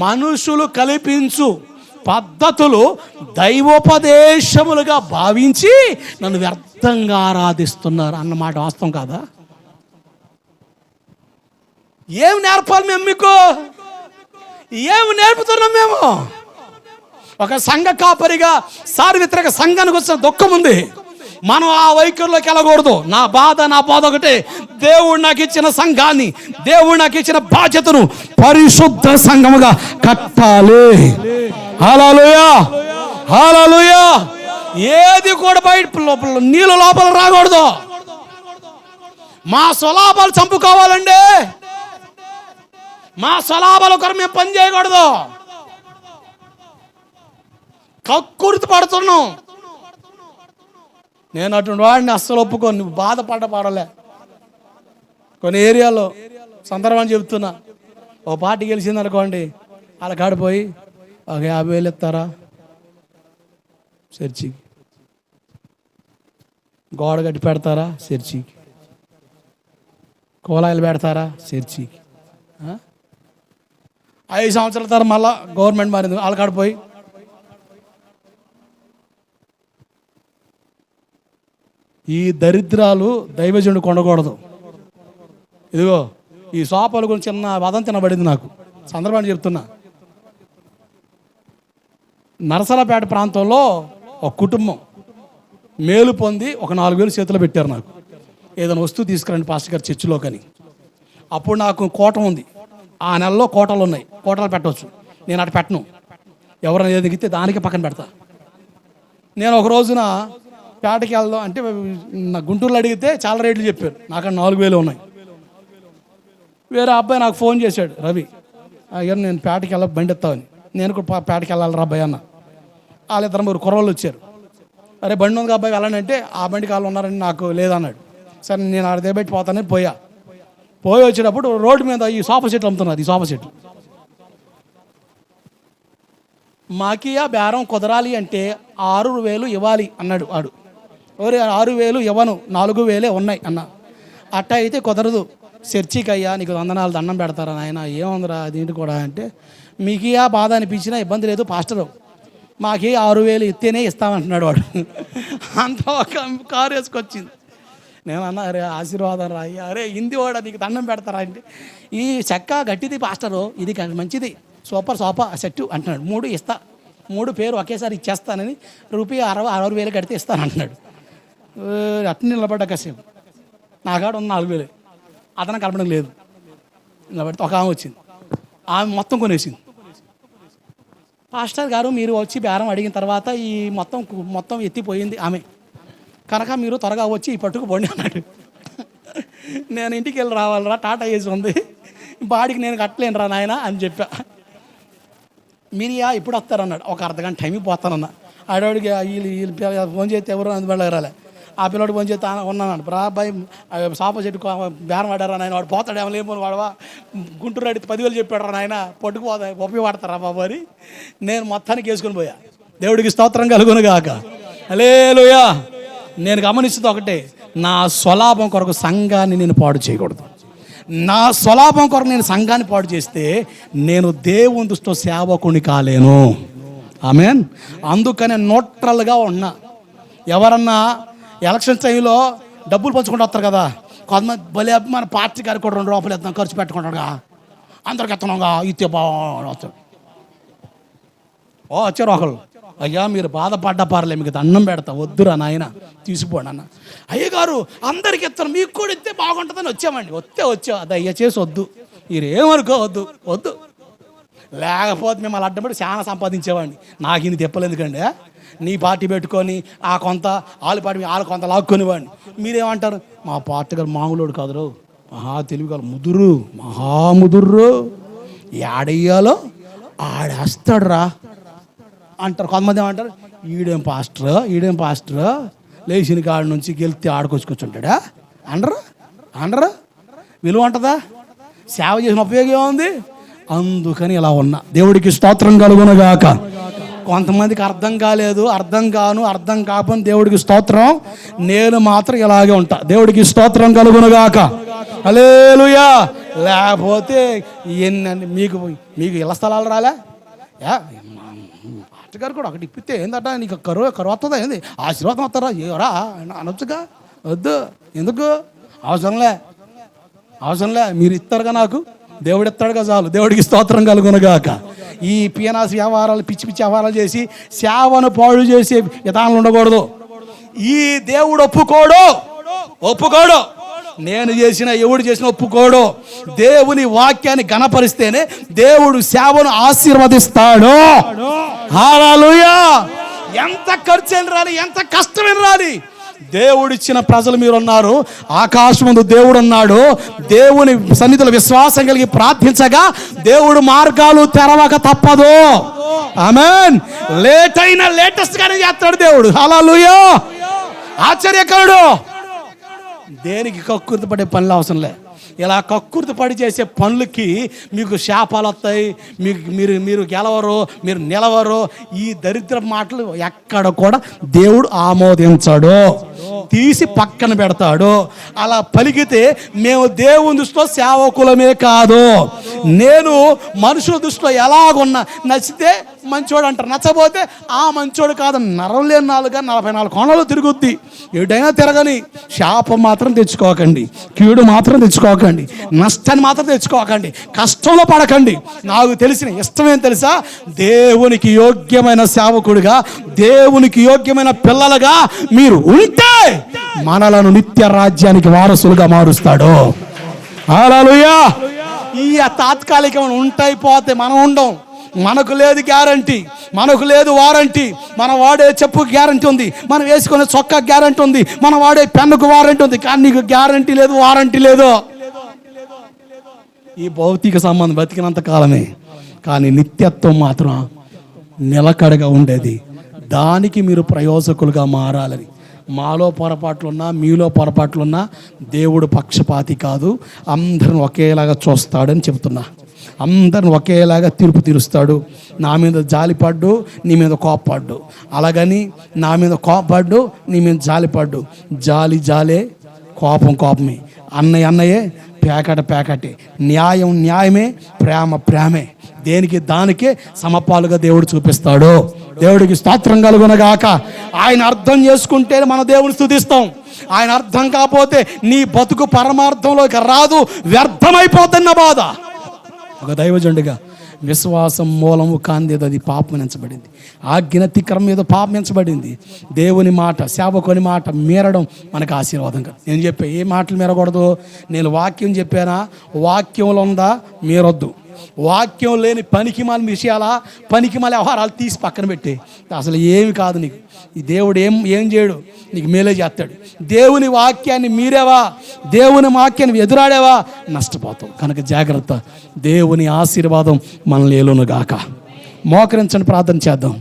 మనుషులు కల్పించు పద్ధతులు దైవోపదేశములుగా భావించి నన్ను వ్యర్థంగా ఆరాధిస్తున్నారు అన్నమాట వాస్తవం కాదా? ఏం నేర్పాలి మేము మీకు? ఏమి నేర్పుతున్నాం మేము? ఒక సంఘ కాపరిగా సార్వత్రిక సంఘానికి వచ్చిన దుఃఖం ఉంది. మనం ఆ వైఖరిలోకి వెళ్ళకూడదు. నా బాధ ఒకటే. దేవుడు నాకు ఇచ్చిన సంఘాన్ని, దేవుడు నాకు ఇచ్చిన బాధ్యతను పరిశుద్ధ సంఘముగా కట్టాలి. హల్లెలూయా, హల్లెలూయా. ఏది కూడా బయట నీళ్ళ లోపల రాకూడదు. మా స్వలాభాలు చంపుకోవాలండి. మా స్వలాభాల కొరకు మేము పని చేయకూడదు. కక్కుర్తి పడుతున్నాం. నేను అటువంటి వాడిని అస్సలు ఒప్పుకోను. నువ్వు బాధపడలే. కొన్ని ఏరియాలో సందర్భాన్ని చెబుతున్నా. ఓ పార్టీ గెలిచింది అనుకోండి, వాళ్ళ కాడిపోయి ఒక 50,000 ఇస్తారా చర్చికి, గోడ కట్టి పెడతారా చర్చికి, కోలాయిలు పెడతారా చర్చికి. 5 సంవత్సరాల తర్వాత మళ్ళా గవర్నమెంట్ మారింది, వాళ్ళ కాడిపోయి ఈ దరిద్రాలు దైవజనుడు కొనకూడదు. ఇదిగో ఈ సోపాల గురించి చిన్న వదం తినబడింది నాకు. సందర్భాన్ని చెప్తున్నా. నరసలపేట ప్రాంతంలో ఒక కుటుంబం మేలు పొంది ఒక 4,000 చేతిలో పెట్టారు నాకు. ఏదైనా వస్తువు తీసుకురండి పాస్టర్ గారు చర్చిలోకని. అప్పుడు నాకు కోట ఉంది, ఆ నెలలో కోటలు ఉన్నాయి, కోటలు పెట్టవచ్చు. నేను అటు పెట్టను, ఎవరైనా ఎదిగితే దానికి పక్కన పెడతా. నేను ఒక రోజున పేటకి వెళ్దాం అంటే నా గుంటూరులో అడిగితే చాలా రేట్లు చెప్పారు, నాకు 4,000 ఉన్నాయి. వేరే అబ్బాయి నాకు ఫోన్ చేశాడు, రవి అయ్యా నేను పేటకి వెళ్ళ బండి ఎత్తామని. నేను కూడా పేటకి వెళ్ళాలి రా అబ్బాయి అన్న. వాళ్ళిద్దరు 3 కుర్రోళ్ళు వచ్చారు. అరే బండి ఉంది అబ్బాయి వెళ్ళండి అంటే, ఆ బండికి వాళ్ళు ఉన్నారని నాకు లేదన్నాడు. సరే నేను ఆడ దేబెట్టి పోతానని పోయి వచ్చేటప్పుడు రోడ్డు మీద ఈ సోఫా సెట్లు అమ్ముతున్నారు. ఈ సోఫా సెట్లు మాకియా బేరం కుదరాలి అంటే 6,000 ఇవ్వాలి అన్నాడు వాడు. ఓరే 6,000 ఇవ్వను, 4,000 ఉన్నాయి అన్న. అట్ట అయితే కుదరదు, చర్చికి అయ్యా నీకు వందనాలు దండం పెడతారా నాయన. ఏముందిరా దీంట్లో కూడా అంటే, మీకియా బాధ అనిపించినా ఇబ్బంది లేదు పాస్టరు, మాకి 6,000 ఇస్తేనే ఇస్తామంటున్నాడు వాడు. అంత ఒక కారు వేసుకొచ్చింది. నేను అన్నా అరే ఆశీర్వాదం రా అయ్యా, అరే హిందీ వాడు నీకు దండం పెడతారా అంటే, ఈ చెక్క గట్టిది పాస్టరు, ఇది మంచిది సూపర్ సోఫా సెట్టు అంటున్నాడు. 3 ఇస్తా, 3 పేరు ఒకేసారి ఇచ్చేస్తానని ₹60,000 కడితే ఇస్తాను అంటున్నాడు. అట్లా నిలబడ్డా కాసేపు. నాకాడ ఉన్న 4,000 అతను కలపడం లేదు. నిలబడితే ఒక ఆమె వచ్చింది, ఆమె మొత్తం కొనేసింది. పాస్టర్ గారు మీరు వచ్చి బేరం అడిగిన తర్వాత ఈ మొత్తం ఎత్తిపోయింది ఆమె, కనుక మీరు త్వరగా వచ్చి ఈ పట్టుకుపోండి అన్నాడు. నేను ఇంటికి వెళ్ళి రావాలరా, టాటా ఏసి ఉంది, బాడీకి నేను కట్టలేను రా నాయన అని చెప్పా. మీరియా ఇప్పుడు వస్తారన్నాడు. ఒక అర్ధగంట టైంకి పోతానన్నా. ఆడవాడికి వీళ్ళు ఫోన్ చేస్తే ఎవరు అందుబాటులో రాలే. ఆ పిల్లవాడు ఫోన్ చేస్తే ఉన్నాను రా అబ్బాయి సోఫా సెట్టు బేరం ఆడారా నాయన, వాడు పోతాడేమో లేమో వాడవా గుంటూరు అడిగితే 10,000 చెప్పాడు రా నాయన, పట్టుకుపోతా ఉపయోగపడతారా బాబు అని నేను మొత్తానికి వేసుకొని పోయా. దేవుడికి స్తోత్రం కలుగును గాక. హల్లెలూయా. నేను గమనిస్తుంది ఒకటే, నా స్వలాభం కొరకు సంఘాన్ని నేను పాడు చేయకూడదు. నా స్వలాభం కొరకు నేను సంఘాన్ని పాడు చేస్తే నేను దేవుని దృష్టిలో సేవకుని కాలేను. ఆమేన్. అందుకనే న్యూట్రల్గా ఉన్నా. ఎవరన్నా ఎలక్షన్ టైంలో డబ్బులు పంచుకుంటూ వస్తారు కదా, కొంతమంది భలే మన పార్టీ గారికి కూడా ₹2 ఇద్దాం ఖర్చు పెట్టుకుంటాడుగా, అందరికి ఎత్తనంగా ఇస్తే బాగుంటాడు. వచ్చారు ఒకళ్ళు, అయ్యా మీరు బాధపడ్డ పారలే, మీకు దండం పెడతా, వద్దురా నాయన తీసిపోండి అన్న. అయ్యగారు అందరికి ఇస్తాను మీకు కూడా ఇస్తే బాగుంటుందని వచ్చామండి. వచ్చా అది అయ్యా చేసి వద్దు, మీరేమనుకోవద్దు, వద్దు. లేకపోతే మిమ్మల్ని అడ్డపడి చాలా సంపాదించేవాడిని. నాకు ఇన్ని తిప్పలు ఎందుకండి, నీ పార్టీ పెట్టుకొని ఆ కొంత వాళ్ళ పార్టీ వాళ్ళ కొంత లాక్కొనివాడిని. మీరేమంటారు, మా పార్టీ గారు మామూలుడు కాదురు, మహా తెలివి కాదు, మహాముదుర్రు, ఏడయ్యాలో ఆడేస్తాడు రా అంటారు. కొంతమంది ఏమంటారు, ఈడేం పాస్టర్ లేచిన కాడ నుంచి గెలిస్తే ఆడుకొచ్చుకొచ్చుంటాడా అండరా విలువ ఉంటుందా? సేవ చేసిన ఉపయోగం ఏముంది? అందుకని ఇలా ఉన్నా. దేవుడికి స్తోత్రం కలుగునుగాక. కొంతమందికి అర్థం కాలేదు, అర్థం కాకపోతే దేవుడికి స్తోత్రం. నేను మాత్రం ఇలాగే ఉంటా. దేవుడికి స్తోత్రం కలుగునుగాక. హల్లెలూయా. లేకపోతే ఎన్ని మీకు ఇళ్ళ స్థలాలు రాలే, గారు కూడా ఒకటి ఇప్పితే ఏందట నీకు కరువు వస్తుందా, ఏంది ఆశీర్వాదం వస్తారా ఏరా అనొచ్చుగా. వద్దు, ఎందుకు అవసరంలే మీరు ఇస్తారుగా, నాకు దేవుడు ఇస్తాడుగా చాలు. దేవుడికి స్తోత్రం కలుగునుగాక. ఈ పీనాసి వ్యవహారాలు పిచ్చి వ్యవహారాలు చేసి సేవను పాడు చేసే విధానాలు ఉండకూడదు. ఈ దేవుడు ఒప్పుకోడు. నేను చేసిన ఎవడు చేసిన ఒప్పుకోడు. దేవుని వాక్యాన్ని ఘనపరిస్తేనే దేవుడు సేవను ఆశీర్వదిస్తాడు. హల్లెలూయా. ఎంత ఖర్చు రాలి, ఎంత కష్టమైన రాలి, దేవుడిచ్చిన ప్రజలు మీరున్నారు. ఆకాశం ముందు దేవుడు ఉన్నాడు. దేవుని సన్నిధిలో విశ్వాసం కలిగి ప్రార్థించగా దేవుడు మార్గాలు తెరవక తప్పదు. ఆమేన్. లేటెస్ట్ గానే చేస్తాడు దేవుడు. హల్లెలూయా. ఆశ్చర్యకరుడు. దేనికి కక్కుర్తి పడే పనులు అవసరం లే. ఇలా కక్కుర్తి పడి చేసే పనులకి మీకు శాపాలు వస్తాయి, మీరు గెలవరు, మీరు నిలవరు. ఈ దరిద్ర మాటలు ఎక్కడ కూడా దేవుడు ఆమోదించడు, తీసి పక్కన పెడతాడు. అలా పలికితే మేము దేవుని దృష్టిలో సేవకులమే కాదు, నేను మనుషుల దృష్టిలో ఎలాగున్నా నచ్చితే మంచోడు అంటారు, నచ్చబోతే ఆ మంచోడు కాదు. నరం లేని 44 కోణాలు తిరుగుద్ది. ఎటైనా తిరగని, శాపం మాత్రం తెచ్చుకోకండి. కీడు మాత్రం తెచ్చుకోకండి, నష్టాన్ని మాత్రం తెచ్చుకోకండి, కష్టంలో పడకండి. నాకు తెలిసిన ఇష్టమేం తెలుసా? దేవునికి యోగ్యమైన సేవకుడిగా, దేవునికి యోగ్యమైన పిల్లలుగా మీరు ఉంటే మనలను నిత్య రాజ్యానికి వారసులుగా మారుస్తాడు. హల్లెలూయా. ఈ తాత్కాలికమైన ఉంటాయి పోతే మనం ఉండం. మనకు లేదు గ్యారంటీ, మనకు లేదు వారంటీ. మనం వాడే చెప్పు గ్యారంటీ ఉంది, మనం వేసుకునే చొక్కా గ్యారంటీ ఉంది, మనం వాడే పెన్నుకు వారంటీ ఉంది, కానీ నీకు గ్యారంటీ లేదు, వారంటీ లేదు. ఈ భౌతిక సంబంధం బతికినంత కాలమే, కానీ నిత్యత్వం మాత్రం నిలకడగా ఉండేది. దానికి మీరు ప్రయోజకులుగా మారాలని. మాలో పొరపాట్లున్నా, మీలో పొరపాట్లున్నా దేవుడు పక్షపాతి కాదు. అందరిని ఒకేలాగా చూస్తాడని చెబుతున్నా. అందరిని ఒకేలాగా తీర్పు తీరుస్తాడు. నా మీద జాలిపడ్డు, నీ మీద కోపపడ్డు. అలాగని నా మీద కోపపడ్డు, నీ మీద జాలిపడ్డు. జాలి జాలే, కోపం కోపమే, అన్నయ్య అన్నయ్యే, పేకట పేకటే, న్యాయం న్యాయమే, ప్రేమ ప్రేమే. దేనికి దానికే సమపాలుగా దేవుడు చూపిస్తాడు. దేవుడికి స్తోత్రం కలుగునగాక. ఆయన అర్థం చేసుకుంటే మన దేవుని స్తుతిస్తాం. ఆయన అర్థం కాకపోతే నీ బతుకు పరమార్థంలోకి రాదు, వ్యర్థమైపోతున్న బాధ. ఒక దైవజనుడిగా విశ్వాసం మూలము కాందేది అది పాపమించబడింది, ఆజ్ఞ అతిక్రమం మీద పాపమించబడింది. దేవుని మాట, సేవకుని మాట మీరడం మనకు ఆశీర్వాదం కాదు. నేను చెప్పే ఏ మాటలు మీరకూడదు. నేను వాక్యం చెప్పానా, వాక్యంలో ఉందా మీరొద్దు. వాక్యం లేని పనికిమాల విషయాలా, పనికిమాల వ్యవహారాలు తీసి పక్కన పెట్టి అసలు ఏమి కాదు నీకు. ఈ దేవుడు ఏం చేయడు, నీకు మేలే చేస్తాడు. దేవుని వాక్యాన్ని మీరేవా, దేవుని వాక్యాన్ని ఎదురాడేవా, నష్టపోతావు. కనుక జాగ్రత్త. దేవుని ఆశీర్వాదం మనల్ని ఏలును గాక. మోకరించండి, ప్రార్థన చేద్దాం.